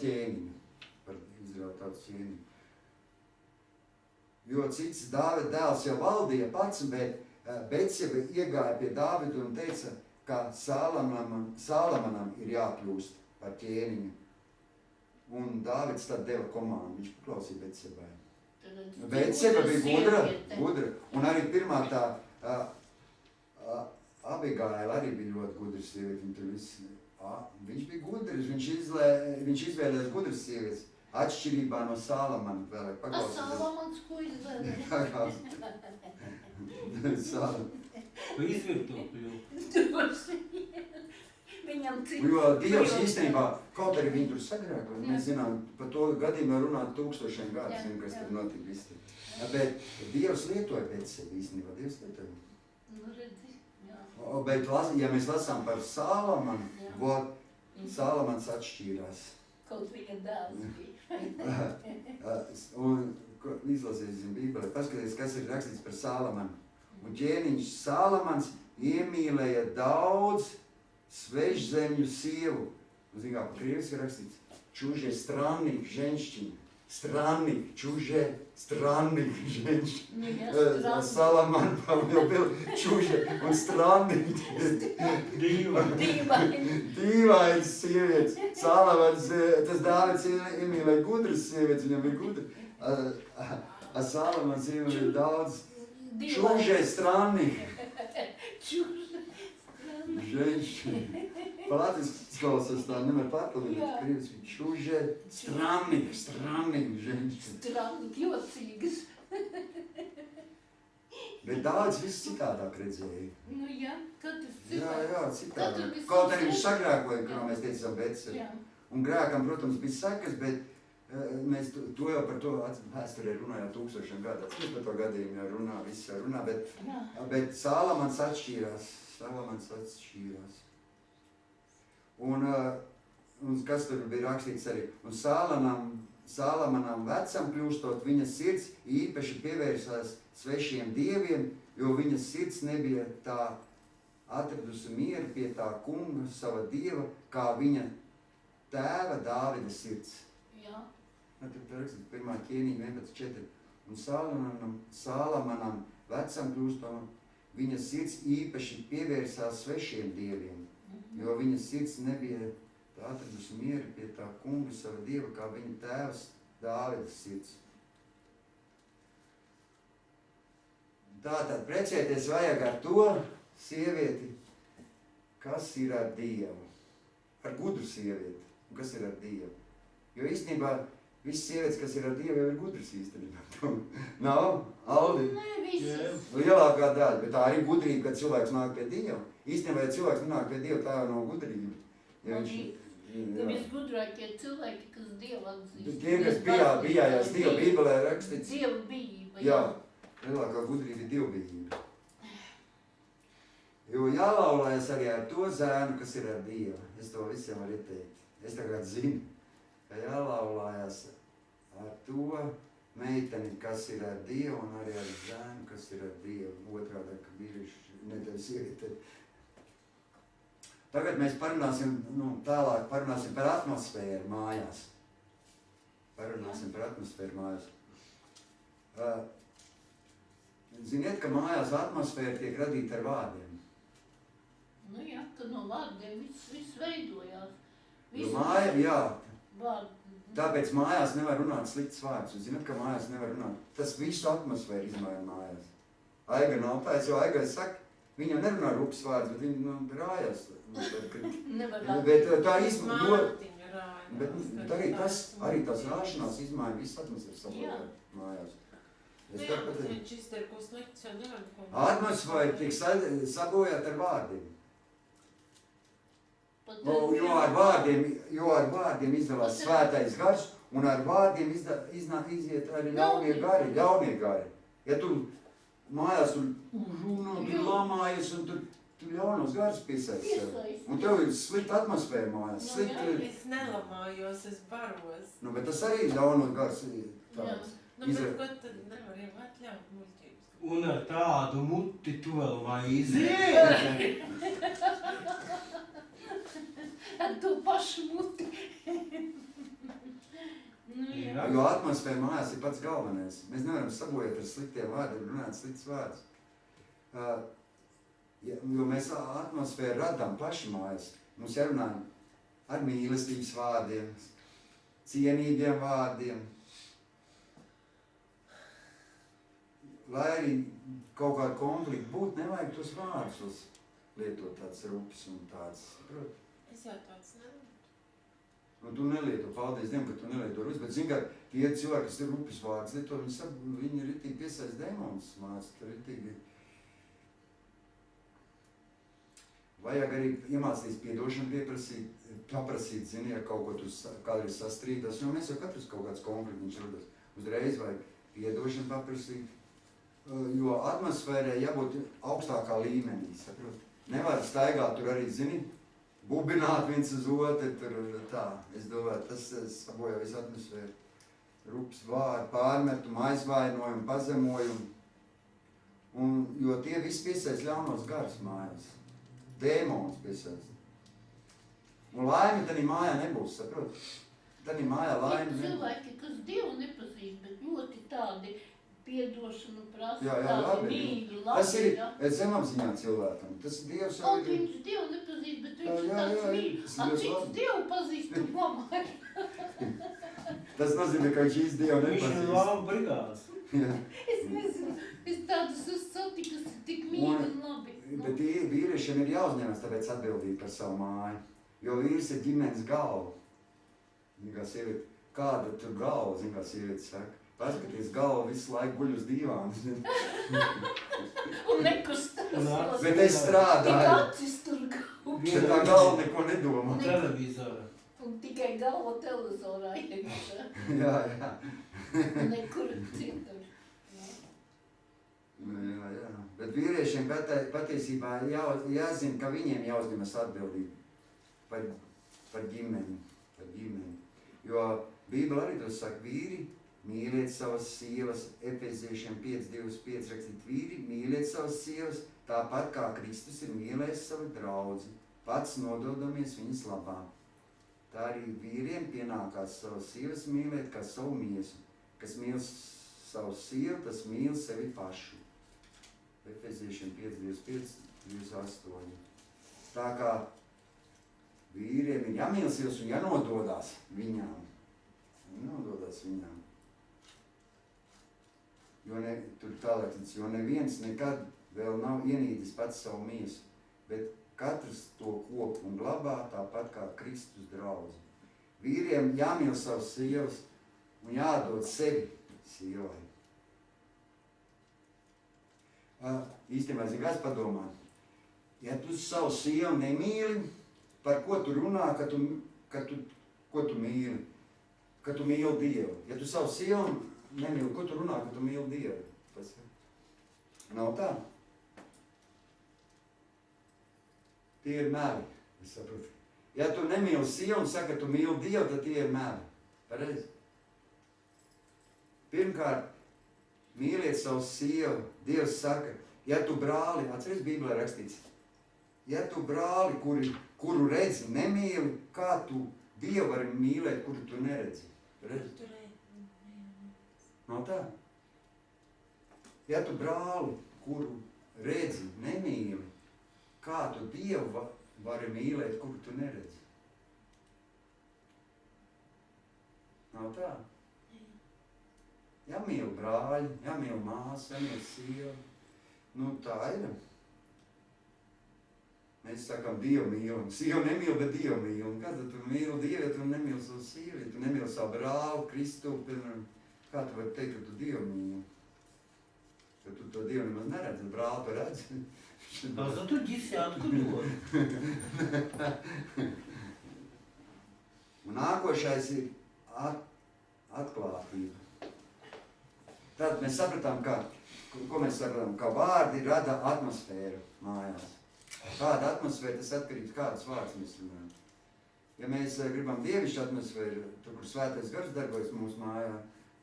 ķēniņu, par Izraēlu tautas ķēniņu. Jo cits Dāvida dēls jau valdīja pats, bet Betseba iegāja pie Dāvidu un teica, ka Salamanam ir jākļūst par ķēniņu. Un Dāvids tad deva komandu, viņš paklausīja Betsebai. Betseba bija gudra, un arī pirmā tā Abigaila arī bija ļoti gudra sieviete. Viņš bija gudrs, viņš izvēlējās gudras sievietes, atšķirībā no Salamana. Salamans, ko izvēlējās? Tu izvirtotu jau. Viņam cik... Jo Dievs īstenībā, kaut arī viņi tur sagrēkoja, mēs zinām, par to gadījumā runāt 1000 gadus, kas tur notika visi. Bet Dievs lietoja pēc sevi īstenībā, Dievs lietoja. Nu, redzi, jā. Bet, ja mēs lasām par Salamanu, Salamans atšķīrās. Kaut viņa dēls bija. Un izlasīsim Bībelē, paskaties, kas ir rakstīts par Salamanu. Un ķēniņš Salamans iemīlēja daudz svežzemju sievu. Zin kā, pa krieviski rakstīts, čuže strannik ženšķina. Strannik, čuže, strannik, ženšķina. Salaman jau bija čuže un strannik. Dīvains sievietes. Salamans, tas Dāvids iemīlēja gudras sievietes, viņam bija gudra. Salamans iemīlēja daudz čuže, strannik. Ženšķina. Palātiski klausās tā, nevar pārpildīt, krieviski. Čuže, strannik, ženšķina. Strannik, jocīgas. Bet daudz viss citādāk redzēja. Nu jā, katrs Jā, citādāk. Kaut arī viņš sagrēkoja, kā mēs teicām, Betsebu. Un grēkam, protams, bija sekas, bet mēs to jau par to vēsturē runājām 1000 gadu. Mēs par to gadījumu jau runā, viss jau runā, bet Salamans atšķīrās. Un kas tur bija rakstīts arī? Un Salamanam vecam kļūstot, viņa sirds īpaši pievērsās svešiem dieviem, jo viņa sirds nebija tā atradusi mieru pie tā kunga sava dieva, kā viņa tēva Dāvida sirds. Jā. Tad rakstīts 1. ķēniņa 11.4. Un Salamanam vecam kļūstot, viņa sirds īpaši pievērsās svešiem dieviem, jo viņa sirds nebija tā atradusi mieru pie tā kunga sava dieva, kā viņa tēvs Dāvida sirds. Tātad precēties vajag ar to sievieti, kas ir ar Dievu, ar gudru sievieti, un kas ir ar Dievu. Jo īstenībā visas sievietes, kas ir ar Dievu, jau ir gudras īstenībā. Nav? Aldi? Nē, visas. Lielākā daļa, bet tā arī gudrība, kad cilvēks nāk pie Dieva. Īstenībā, ja cilvēks nāk pie Dieva, tā jau nav gudrība. Ja Visgudrākie cilvēki, kas Dievu atzīst. Tie, kas bijājās Dieva Bībelē rakstīts. Dieva bijība. Jā, lielākā gudrība ir dievbijība. Jo jālaulājas arī ar to zēnu, kas ir ar Dievu. Es to visiem varu ieteikt. Es tagad zinu, ka jālaulājas ar to meiteni, kas ir ar Dievu, un arī ar zēnu, kas ir ar Dievu. Otrādā, ka ne tev sieviete. Tagad mēs parunāsim, tālāk parunāsim par atmosfēru mājās. Ziniet, ka mājās atmosfēra tiek radīta ar vārdiem. Nu jā, ka no vārdiem viss veidojās. Māja, jā. Vārdi. Tāpēc mājās nevar runāt slikts vārds. Jūs zināt, ka mājās nevar runāt. Tas visu atmosfēru izmaina mājās. Aiga nav tā, jo Aigai saka, viņa nerunā rupjas vārds, bet viņa rājās. Bet tā izmaina. Bet arī tās rāšanās izmaina visu atmosfēru sabojāt mājās. Viņš izdara ko slikts, jau nevar ko. Atmosfēra tiek sabojāt ar vārdiem. Jo ar vārdiem izdalās svētais gars, un ar vārdiem iziet arī ļaunie gari. Ja tu mājās tur runā, tu lamājies, un tu ļaunos gars piesaist. Un tev ir slikta atmosfēra mājās. Es nelamājos, es baros. Bet tas arī ļaunos gars tāds. Bet ko tad nevar jau atļaut muļķības? Un ar tādu muti tu vēl vajadzēji. Ar to pašu muti. Jo atmosfēra mājās ir pats galvenais. Mēs nevaram sabojāt ar sliktiem vārdiem, runāt slikts vārds. Jo mēs atmosfēru radām paši mājās. Mums jārunā ar mīlestības vārdiem, cienīgiem vārdiem. Lai arī kaut kādu konfliktu būtu, nevajag tos vārdus lietot tāds rupjas un tāds, saprot? Es jau tāds nelietu. Tu nelieto, paldies Dievam, ka tu nelieto rupjas, bet zini, ka tie cilvēki, kas ir rupjas vārdus lieto, viņi ir ritīgi piesaist demonus māc, ritīgi. Vajag arī iemācīties piedošanu paprasīt, zini, ja kaut ko tu kādreiz sastrīdas, jo mēs jau katrs kaut kāds konflikts rodas. Uzreiz vajag piedošanu paprasīt. Jo atmosfērai jābūt augstākā līmenī, saprot? Nevar staigāt tur arī, zini, bubināt viens uz otru, tur tā. Es domāju, tas sabojā visu atmosfēru. Rups vārdi, pārmetumu, aizvainojumu, pazemojumu. Jo tie visi piesaist ļaunos garus mājās. Dēmons piesaist. Un laime tādī mājā nebūs, saprot? Tādī mājā laime nebūs. Cilvēki, kas Dievu nepazīst, bet ļoti tādi piedošanu prasa, tādi mīļi, labi. Tas ir zemapziņā cilvēkam. Tas ir Dievs jau ir... Viņš Dievu nepazīst, bet viņš ir tāds mīļi. Cits Dievu pazīst, tu domāji. Tas nozīmē, ka viņš īsti Dievu nepazīst. Viņš ir labi brigāds. Es nezinu, es tādus satiku, kas ir tik mīļi un labi. Bet vīriešiem ir jāuzņemas tāpēc atbildība par savu māju. Jo vīrs ir ģimenes galva. Kā sieviete, kāda tur galva, zin kā sieviete saka. Paskaties, galva visu laiku guļ uz divānu. Un nekustās. Bet es strādāju. Tik acis tur galva. Bet tā galva neko nedomā. Televizorā. Un tikai galva televizorā iekšā. Jā. Nekur citur. Jā. Bet vīriešiem patiesībā jāzina, ka viņiem jāuzņemas atbildība par ģimeni. Jo Bībele arī to saka, vīri, mīliet savas sievas, Efeziešiem 5:25 rakstīt, vīri, mīliet savas sievas, tāpat kā Kristus ir mīlējis savu draudzi, pats nododamies viņas labā. Tā arī vīriem pienākās savas sievas mīlēt kā savu miesu. Kas mīl savu sievu, tas mīl sevi pašu. Efeziešiem 5:25-28. Tā kā vīriem ir jāmīl sievas un jānododās viņām. Tur tālāk, jo neviens nekad vēl nav ienīdis pats savu miesu, bet katrs to kop un glabā tāpat kā Kristus draudzi. Vīriem jāmīl savas sievas un jādod sevi sievai. Īstenībā, zini, kas padomā? Ja tu savu sievu nemīli, par ko tu runā, ko tu mīli? Ka tu mīli Dievu. Ja tu savu sievu nemīli, ko tu runā, ka tu mīli Dievu? Tas nav tā. Tie ir meli, es saprotu. Ja tu nemīli sievu un saka, ka tu mīli Dievu, tad tie ir meli. Pareizi? Pirmkārt, mīliet savu sievu. Dievs saka, Ja tu brāli, atceries Bībelē rakstīts, ja tu brāli, kuru redzi, nemīli, kā tu Dievu vari mīlēt, kuru tu neredzi? Redzi? Nav tā? Ja tu brāli, kuru redzi, nemīli, kā tu Dievu vari mīlēt, kuru tu neredzi? Nav tā? Jāmīl brāļi, jāmīl māsa, jāmīl sieva. Nu tā ir. Mēs sakām Dievu mīlam. Sievu nemīl, bet Dievu mīlam. Kā tu mīli Dievu, ja tu nemīli savu sievu, ja tu nemīli savu brāli, Kristu, piemēram, kā tu vari teikt, ka tu Dievu mīli? Ka tu to Dievu nemaz neredzi, brāli to redzi. Zато десятку дорого. Un nākošais ir atklātība. Tad mēs sapratām, ko mēs sapratām, ka vārdi rada atmosfēru mājās. Kāda atmosfēra, tas atkarīgs, kādas vārds mēs runājam. Ja mēs gribam dievišķu atmosfēru, tur, kur svētais gars darbojas mūsu mājā,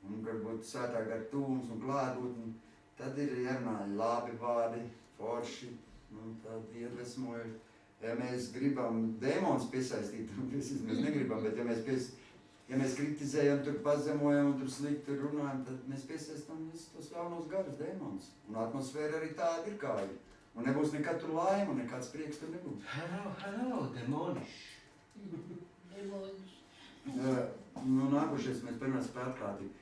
un varbūt svētā gara tūms un klātbūtni, tad ir jārunā labi vārdi, forši, tad iedvesmoja. Ja mēs gribam dēmonus piesaistīt, mēs negribam, bet ja mēs kritizējam, tur pazemojam un tur slikti runājam, tad mēs piesaistam visus tos ļaunos garus dēmonus. Un atmosfēra arī tāda ir kā ir. Un nebūs nekad tur laima, un nekāds prieks tur nebūs. Hello, demoniš. Demoniš. Nākošais mēs parunāsim par atklātību.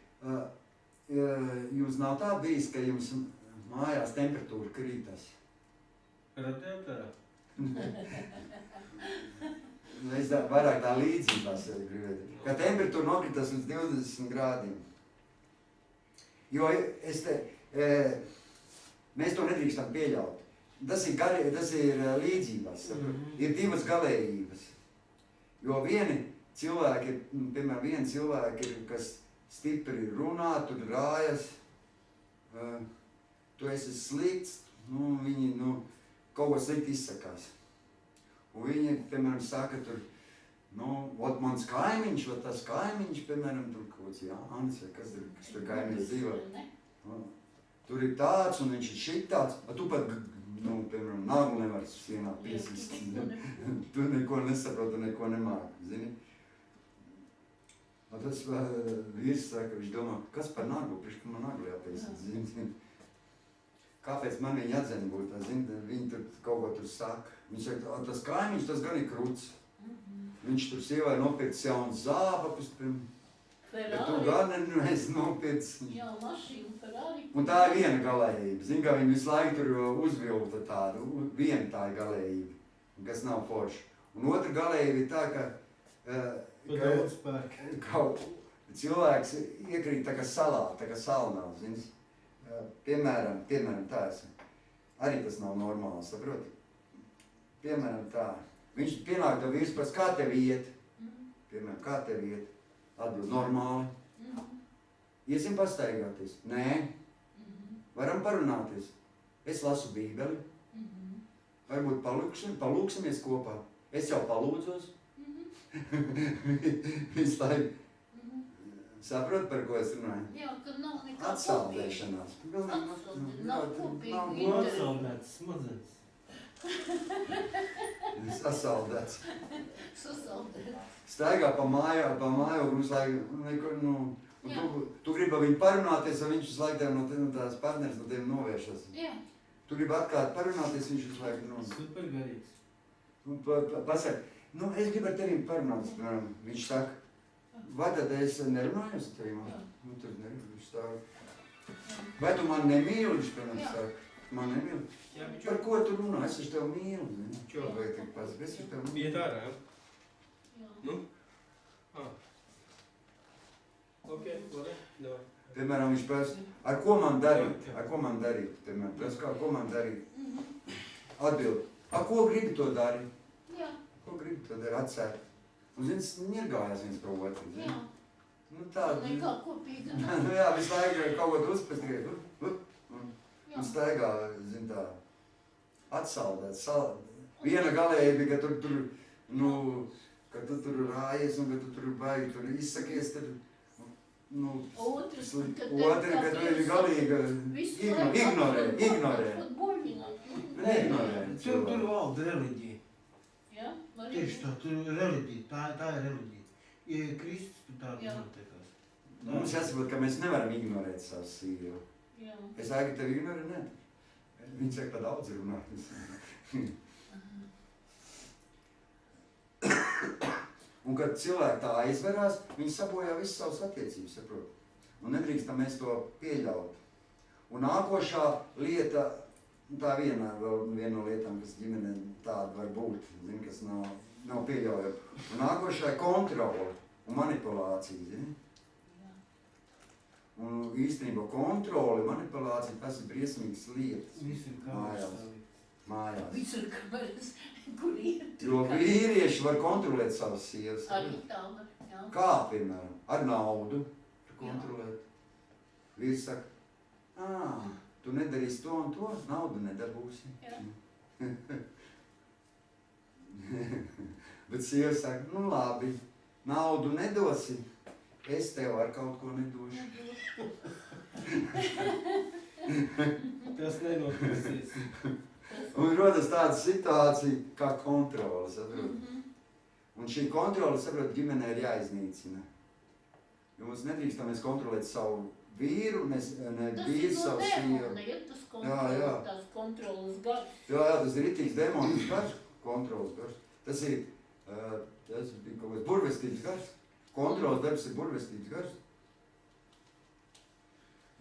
Jums nav tā bijis, ka jums mājās temperatūra krītas? Radiatorā. Es vairāk tā līdzībās gribētu. Ka temperatūra nokritas līdz 20 grādiem. Jo mēs to nedrīkstam pieļaut. Tas ir līdzībās. Ir divas galējības. Jo vieni cilvēki, piemēram, kas stipri runā, tur rājas, tu esi slikts, viņi kaut ko slikti izsakās. Un viņi, piemēram, saka tur, mans kaimiņš, tas kaimiņš, piemēram, tur kaut kāds Jānis, vai kas tur kaimiņš dzīvo. Tur ir tāds, un viņš ir šitāds, tu pat, piemēram, nagu nevar sienā piesist. Tu neko nesaproti, neko nemāki, zini. Tas vīrs saka, viņš domā, kas par nagu, priekš, ka man nagu jāpiesist, zini. Kāpēc man viņa atzene būtu, zini, viņi tur kaut ko tur saka. Viņš saka, tas kaimiņš, tas gan ir kruts. Viņš tur sievai nopircis jaunas zābakus, bet tu gan neesi nopircis. Jā, mašīnu, Ferrari. Un tā ir viena galējība. Zini, kā viņi visu laiku tur uzvilta tādu, viena tā ir galējība, kas nav forša. Un otra galējība ir tā, ka cilvēks iekrīt tā kā salā, tā kā salnā, zini. Piemēram, tā esmu. Arī tas nav normāli, saproti? Piemēram, tā. Viņš pienāk tev vīrs pēc, kā tev iet? Piemēram, kā tev iet? Atbild normāli. Iesim pastaigāties? Nē. Varam parunāties. Es lasu Bībeli. Varbūt palūksimies kopā. Es jau palūdzos. Visu laiku. Saprot, par ko es runāju? Jā, ka nav nekā atsaldēšanās. Nav kopīgi. Atsaldēts smadzenes. Sasaldēts. Sasaldēts. Staigā pa māju, un visu laiku, tu gribi viņu parunāties, un viņš visu laiku no tās partneris no tevi novēršas. Jā. Tu gribi atkārt parunāties, viņš visu laiku Supergarīgs. Pasaka, es gribu ar tevim parunāties, piemēram, viņš saka, vai tad es nerunāju ar tevi? Tur nerunāju, viņš stāv. Vai tu man nemīli, viņš piemēram saka, man nemīli? Par ko tu runā? Es taču tev mīlu, zini? Vai tik pasaka, es taču tev mīlu. Iet ārā, jā? Nu? Ok, labi, davai. Piemēram, viņš prasa, ar ko man darīt? Piemēram, prasa, ko man darīt? Atbild, ar ko gribi to darīt? Jā. Ko gribi to darīt? Atsēt. Un, zini, nirgājās viens par otru, zini? Jā. Tā. Nekā kopīga. Jā, visu laiku kaut ko uzpēc tikai, un staigā, zini, tā, atsaldēts. Viena galējība, ka ka tu tur rājies un ka tu tur baigi, tur izsakies, tad, Otrs, ka tu ir galīga ignorē. Nē, ignorē tur valda reliģija. Jā, var Tieši būt. tā, tur ir reliģija, tā ir reliģija. Ja Kristus tur tāda Jā. notiekās. Mums jāsaprot, ka mēs nevaram ignorēt savu sīvu. Jā. Es sāku, ka tev ignorē, ne. Viņš saka, pa daudz runā. Un kad cilvēki tā aizverās, viņi sabojā visas savas attiecības, saprot. Un nedrīkstam mēs to pieļaut. Un nākošā lieta, tā viena no lietām, kas ģimenē tāda var būt, zin, kas nav pieļaujama. Un nākošā ir kontrole un manipulācija, zini. Un īstenībā kontrole, manipulācija, tas ir briesmīgas lietas. Viss ir Mājās. Visur kameras, kur iet. Jo vīrieši var kontrolēt savas sievas. Arī tā var, jā. Kā, piemēram, ar naudu kontrolēt. Vīrs saka, tu nedarīsi to un to, naudu nedabūsi. Jā. Bet sieva saka, nu labi, naudu nedosi, es tev ar kaut ko nedošu. Tas nenotisies. Un rodas tāda situācija kā kontrole, saprot? Un šī kontrole, saprot, ģimenē ir jāiznīcina. Jo mums nedrīkstam mēs kontrolēt savu vīru, ne vīru savu sievu. Tas kontrolas gars. Jā, tas ir ritīgs demonis gars, kontrolas gars. Tas ir kaut kāds burvestības gars. Kontrolas darbs ir burvestības gars.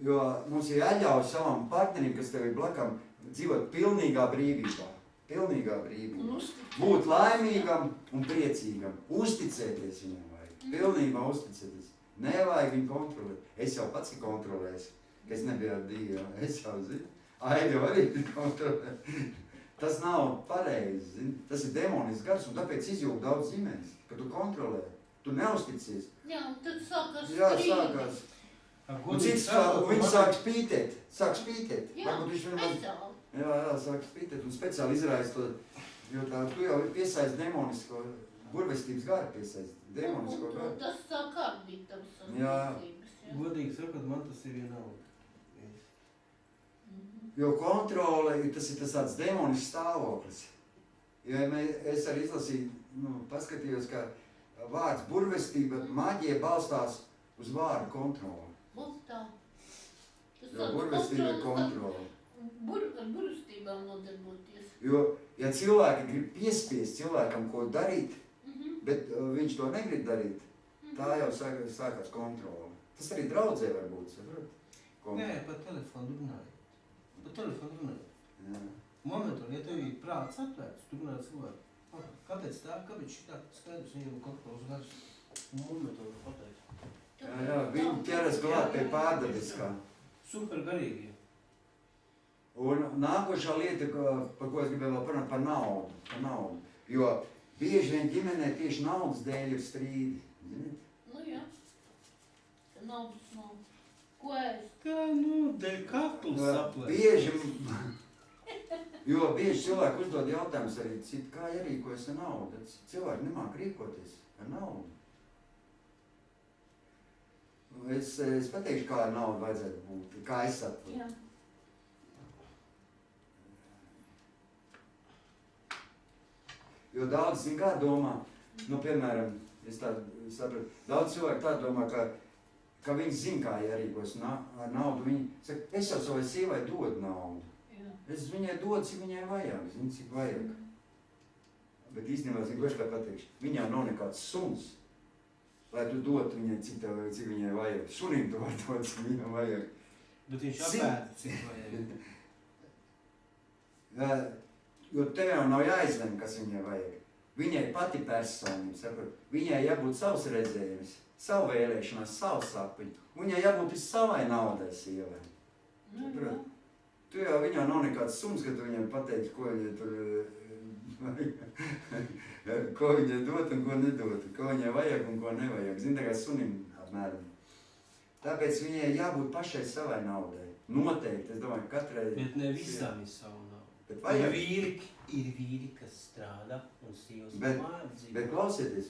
Jo mums ir jāļauj savam partnerim, kas tev ir blakam, dzīvot pilnīgā brīvībā. Pilnīgā brīvībā. Būt laimīgam un priecīgam. Uzticēties viņam vajag. Pilnībā uzticēties. Nevajag viņu kontrolēt. Es jau pats kontrolēju, ka es nebiju ar Dievu. Es jau zinu. Aida jau arī kontrolē. Tas nav pareizi, zini. Tas ir demonisks gars, un tāpēc izjūg daudz ģimenes, ka tu kontrolē. Tu neusticies. Jā, un tad sākās Jā, strīdi. sākās. Un cits, viņi sāk spītēt. Sāk spītēt. Jā, Varbūt viņš speciāli. Jā, sāk spītēt un speciāli izraisa to, jo tā, tu jau piesaist demonisko, burvestības gara piesaist, demonisko Un garu. tas sāk kārdīt tavas Jā. attiecības. Jā. Godīgi sakot, man tas ir vienalga. Jo kontrole, tas ir tas tāds demonisks stāvoklis. Jo es arī izlasīju, paskatījos, ka vārds burvestība, maģija balstās uz vārdu kontroli. Lūk tā. Tas Jo burvestība ir kontrole. Ar burvestībām nodarboties. Jo, ja cilvēki grib piespiest cilvēkam ko darīt, bet viņš to negrib darīt, tā jau sākās kontrole. Tas arī draudzē var būt, saprot? Nē, pa telefonu runāju. Pa telefonu runāju. Jā. Momentu, ja tev ir prāts atvērts, tu runā cilvēku. Kāpēc tā, kāpēc šitā skaidrs viņam kontrols gars? Momentu pateikt. Jā, viņi ķeras klāt pie pārdabiskā. Super garīgi. Un nākošā lieta, par ko es gribēju vēl parunāt, par naudu. Jo bieži vien ģimenē tieši naudas dēļ ir strīdi. Ziniet? Nu jā. Ka naudas nav. Ko ēst? Kā, dēļ kakls saplēt. Bieži cilvēki uzdod jautājumus arī citu, kā jārīkojas ar naudu. Cilvēki nemāk rīkoties ar naudu. Es pateikšu, kā ar naudu vajadzētu būt, kā es saprotu. Jā. Jo daudz, zin kā domā, piemēram, es tādu sapratu, daudz cilvēku tā domā, ka viņi zin, kā jārīkojas ar naudu. Viņi saka, es jau savai sievai dodu naudu. Jā. Es viņai dodu, cik viņai vajag, zinu, cik vajag. Bet īstenībā, zinu, es tā pateikšu, viņā nav nekāds suns, lai tu dotu viņai, cik viņai vajag. Sunim tu var dot, cik viņai vajag. Bet viņš apēda, cik vajag. Jo tev jau nav jāizlem, kas viņai vajag. Viņai pati personība, saprot, viņai jābūt savs redzējums, savu vēlēšanās, savu sapņu. Viņai jābūt savai naudai sievai. Saprot? Tu jau viņā nav nekāds suns, ka tu viņam pateiksi, ko viņai tur ko viņai dot un ko nedot, ko viņai vajag un ko nevajag. Zini, tā kā sunim apmēram. Tāpēc viņai jābūt pašai savai naudai. Noteikti, es domāju, katrai... Bet ne visām ir savu naudu. Ir vīri, kas strādā un sievas mājā dzīvo. Bet klausieties,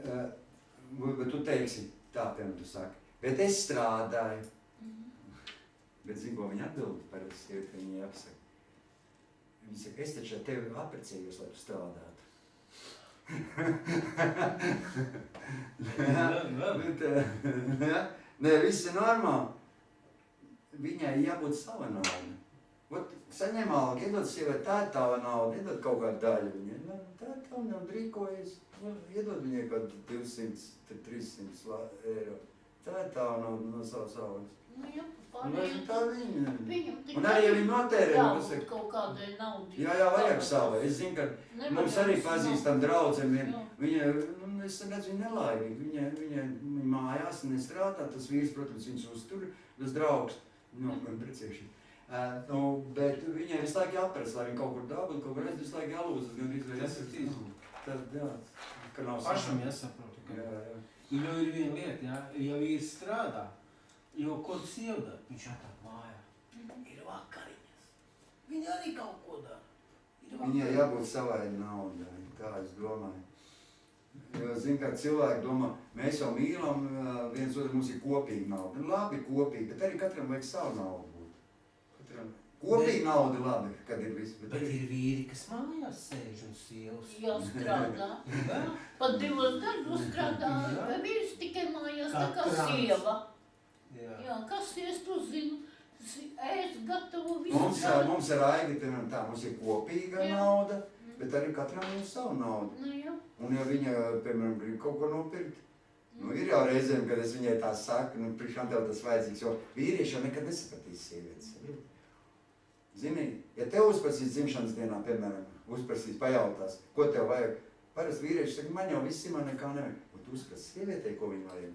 bet tu teiksi, tā piemēram tu saki, bet es strādāju. Bet zini, ko viņi atbild par sievieti, ka viņi apsaka. Viņa saka, es taču ar tevi apprecējos, lai tu strādātu. Nē, viss ir normāli. Viņai jābūt sava nauda. Ot, saņem algu, iedod sievai, tā ir tava nauda, iedod kaut kādu daļu viņai. Nu, tā ir tava nauda, rīkojas. Nu, iedod viņai kaut 200-300 eiro. Tā ir tava nauda no savas algas. Nu, jā, Tā viņa. Viņam Un arī, ja viņi notērē, jābūt kaut kādai naudai. Jā, vajag savu. Es zinu, ka mums arī pazīstam draudzēm. Viņa, es redzu, viņa nelaimīga. Viņa mājās nestrādā, tas vīrs, protams, viņus uztur, tas draugs. Nu, precīši. Bet viņai visu laiku jāprast, lai viņa kaut kur dabūtu, kaut kur redz, visu laiku jālūdzas, gan izvēl jāsaka. Tas, jā, ka nav Pašam jāsaprot, ka jo ir viena lieta, ja vīrs strādā, jo ko tu sieva dara, viņš atāk mājā. Ir vakariņas. Viņa arī kaut ko dara. Viņai jābūt savai naudai, tā es domāju. Jo, zin, kā cilvēki domā, mēs jau mīlam, viens otru mums ir kopīga nauda. Labi, kopīgi, bet arī katram vajag savu naudu būt. Kopīga nauda labi, kad ir viss. Bet ir vīri, kas mājās sēž un sievas. Jā, strādā. Pat 2 darbus strādā, vai vīrs tikai mājās, tā kā sieva. Jā, kas es to zinu? Es gatavo visu. Mums ar Aigitu tā, mums ir kopīga nauda, bet arī katram ir savu naudu. Nu, jā. Un ja viņa, piemēram, grib kaut ko nopirkt, nu ir jau reizēm, kad es viņai tā saku, nu priekšām tev tas vajadzīgs, jo vīrieši jau nekad nesapratīs sievietes. Zini, ja tev uzprasīs dzimšanas dienā, piemēram, uzprasīs, pajautās, ko tev vajag, parasti vīrieši saka, man jau viss man nekā nevajag. Un tu uzprasi sievietei, ko viņa vajag.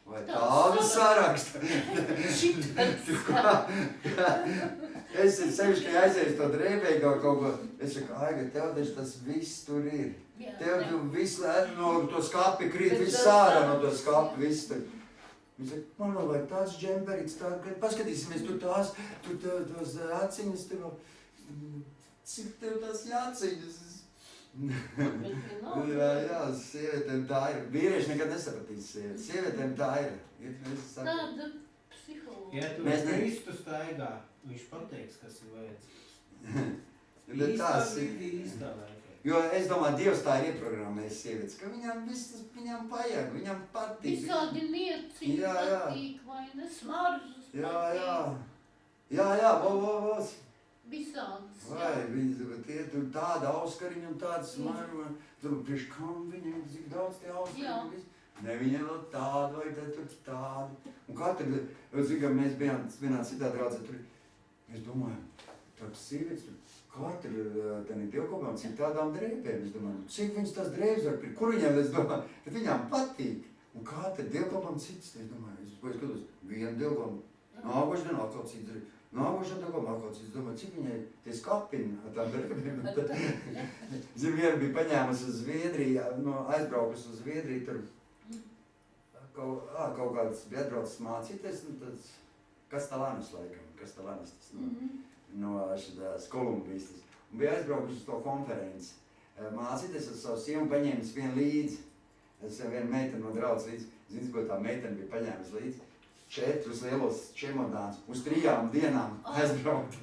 Vai tādu sarakstu? Es sevišķi aizēju to drēbēju kaut ko, es saku, Aiga, tev taču tas viss tur ir. Tev viss no to skapi krīt, viss ārā no to skapi, viss tur. Viņa saka, man vēl vajag tāds džemperīts, paskatīsimies, tur tos aciņas, cik tev tās jāciņas. Jā, sievietēm tā ir. Vīrieši nekad nesapratīs sievietes. Sievietēm tā ir. Tāda psihologa. Ja tu Kristu staigā, viņš pateiks, kas ir vajadzīgs. Īstā laikā. Jo es domāju, Dievs tā ir ieprogrammējis sievietes, ka viņam pajag, viņam patīk. Visādi nieciņi patīk, vai ne, smaržas patīk. Jā, vos. Visādas, vai, tie tur tāda auskariņa un tāda smarža, tur priekš kam viņiem, cik daudz tie auskariņi, ne, viņiem vēl tādu vai tur tādu. Un katru, mēs bijām vienā citā draudzē, tur, es domāju, tāds sievietes, katru tādiem dievkopām, cik tādām drēbēm, es domāju, cik viņas tās drēbes var pirkt, kur viņiem, es domāju, bet viņām patīk. Un katru dievkopām cits, es domāju, es skatos, vienu dievkopām, nākošu dienu atkal cits drēbes. Nākošana tā kā mākāts, es domāju, cik viņai tie skapini ar tām drēbēm. Zinu, viena bija paņēmusi uz Zviedriju, aizbraukus uz Zviedriju, tur kaut kāds bija atbraucis mācīties, tāds Kastelānis laikam, Kastelānis tas no šitās Kolumbijas. Un bija aizbraukus uz to konferenci. Mācīties ar savu sievu paņēmis vienu līdzi. Es vienu meiteni no draudzes līdzi. Zini, ko tā meiteni bija paņēmis līdzi? 4 lielos čemodāns uz 3 dienām aizbraukt.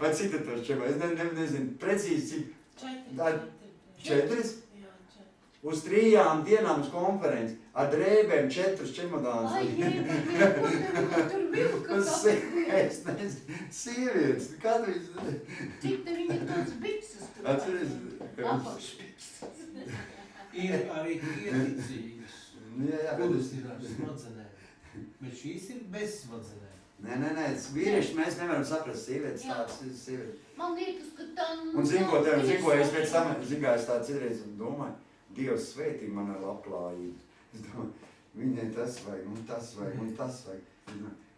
Vai cik tad tos čemodāns? Es nezinu precīzi cik. 4? Jā, 4. Uz 3 dienām uz konferenci. Ar drēbēm 4 čemodāns. Ai, jē, ko tur vilka? Es nezinu. Sievietes. Kādu viņas? Cik te viņa tās bikses tur? Atceries? Apakšbikses. Ir arī ieticīgas. Kuras ir ar smadzenēm. Bet šīs ir bez smadzenēm. Nē, vīrieši mēs nevaram saprast sievietes, tādas ir sievietes. Man liekas, ka tā Un zinu, ko es pēc tam, es tā citreiz domāju, Dievs svētī man ar labklājību. Es domāju, viņai tas vajag, un tas vajag, un tas vajag.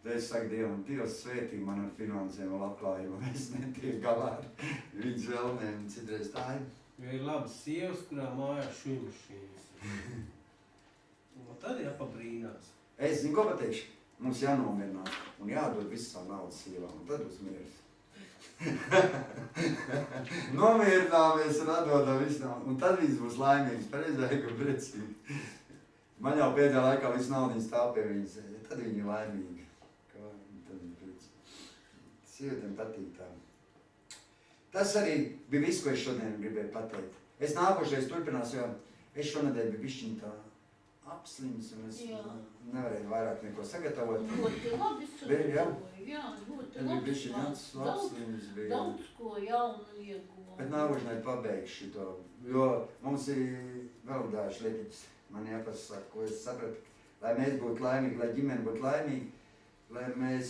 Tad es saku Dievam, Dievs svētī man ar finansēm un labklājību, un es netiek galā ar viņas vēlmēm, citreiz tā ir. Jo ir labas sievas, kurā mājās šūmašīnas. Un tad jāpabrīnās. Es zinu, ko pateikšu, mums jānomierinās un jādod visu savu naudu sievām, un tad būs miers. Nomierināmies un atdodam visu naudu, un tad viņas būs laimīgas, pareizāk un precīgi. Man jau pēdējā laikā visu naudiņu stāv pie viņas, tad viņi ir laimīgi. Tad viņi precīgi. Sievietēm patīk tā. Tas arī bija viss, ko es šodien gribēju pateikt. Es nākošais turpinās, jo es šonedēļ biju bišķiņ tā apslims, un es nevarēju vairāk neko sagatavot. Ļoti labi sagatavoju, jā, ļoti labi. Daudz ko jaunu ieguvu. Bet nākošais pabeigšu šito, jo mums ir vēl daži lietiņas. Man jāpasaka, ko es sapratu, lai mēs būtu laimīgi, lai ģimene būtu laimīgi, lai mēs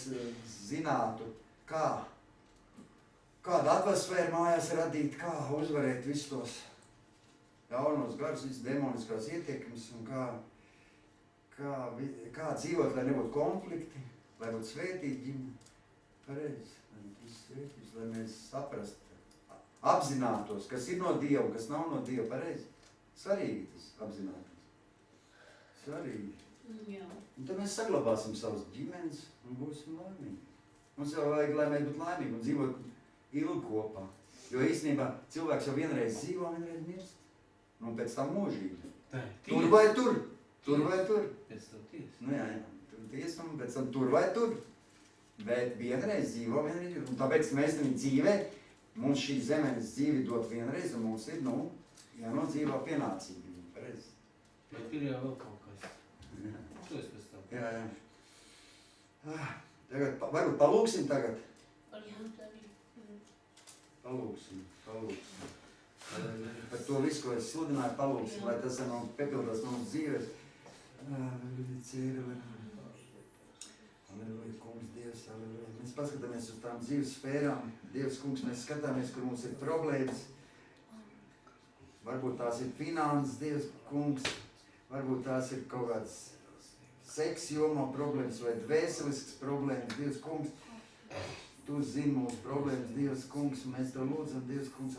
zinātu, kādu atmosfēru mājās radīt, kā uzvarēt visus tos jaunos garus, visas demoniskās ietekmes un kā dzīvot, lai nebūtu konflikti, lai būtu svētīti ģimene. Pareizi, lai būtu viss svētības, lai mēs saprastu, apzinātos, kas ir no Dieva, kas nav no Dieva, pareizi. Svarīgi tas apzinātos. Svarīgi. Jā. Un tad mēs saglabāsim savas ģimenes un būsim laimīgi. Mums jau vajag, lai mēs būtu laimīgi un dzīvot ilgi kopā. Jo īstenībā cilvēks jau vienreiz dzīvo, vienreiz mirst. Nu, pēc tam mūžīgi. Tur vai tur. Tur vai tur. Pēc tam tiesa. Nu jā, tur tiesa un pēc tam tur vai tur. Bet vienreiz dzīvo, vienreiz mirst. Un tāpēc mēs tam dzīvē, mums šī zemes dzīve dot vienreiz, un mums ir, jānodzīvo pienācīgi. Pareizi. Bet ir jau vēl kaut kas. To es pēc tam. Jā. Tagad, varbūt palūksim tagad. Palūksim. Par to visu, ko es sludināju, palūksim, lai tas piepildās mums dzīves. Halleluja, kungs, Dievs, halleluja. Mēs paskatāmies uz tām dzīves sfērām. Dievs, kungs, mēs skatāmies, kur mums ir problēmas. Varbūt tās ir finanses, Dievs, kungs. Varbūt tās ir kaut kāds seksa jomā problēmas vai dvēselisks problēmas, Dievs, kungs. Tu zini mūsu problēmas, Dievs, kungs, un mēs Tev lūdzam, Dievs, kungs,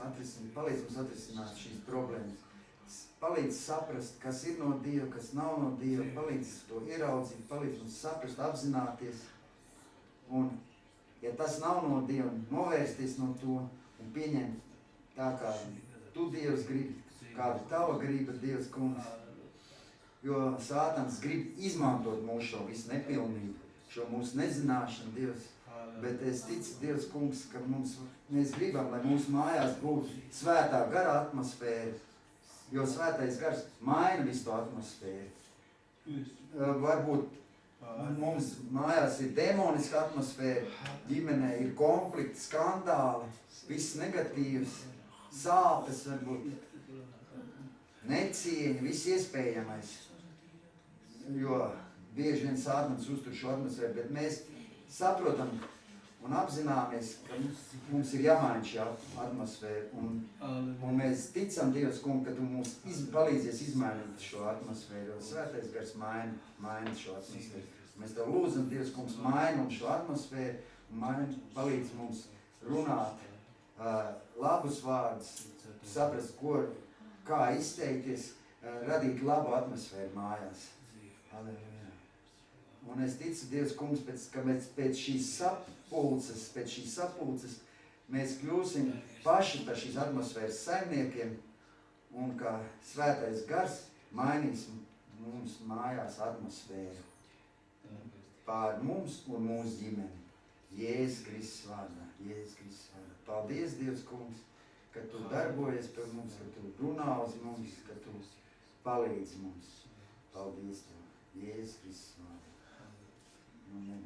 palīdz mums atrisināt šīs problēmas. Palīdz saprast, kas ir no Dieva, kas nav no Dieva, palīdz to ieraudzīt, palīdz mums saprast, apzināties. Un, ja tas nav no Dieva, novērsties no to un pieņemt tā, kā Tu, Dievs, gribi, kāda Tava griba, Dievs, kungs. Jo Sātans grib izmantot mūsu šo visu nepilnību, šo mūsu nezināšanu, Dievs. Bet es ticu, Dievs, kungs, ka mēs gribam, lai mūsu mājās būtu svētā gara atmosfēra, jo svētais gars maina visu to atmosfēru. Varbūt mums mājās ir demoniska atmosfēra, ģimenē ir konflikti, skandāli, viss negatīvs, sāpes varbūt, necieņa, viss iespējamais. Jo bieži vien Sātans uztur šo atmosfēru, bet mēs saprotam un apzināmies, ka mums ir jāmaina šī atmosfēra. Un mēs ticam, Dievs, kungs, ka Tu mums palīdzies izmainīt šo atmosfēru, jo svētais gars maina šo atmosfēru. Mēs Tev lūdzam, Dievs, kungs, maina mums šo atmosfēru un palīdz mums runāt labus vārdus, saprast, kā izteikties, radīt labu atmosfēru mājās. Halleluja. Un es ticu, Dievs, kungs, ka pēc šīs sapulces mēs kļūsim paši par šīs atmosfēras saimniekiem un ka svētais gars mainīs mums mājās atmosfēru pār mums un mūsu ģimeni. Jēzus Kristus vārdā. Paldies, Dievs, kungs, ka Tu darbojies par mums, ka Tu runā uz mums, ka Tu palīdzi mums. Paldies Tev. Jēzus Kristus vārdā. Amen.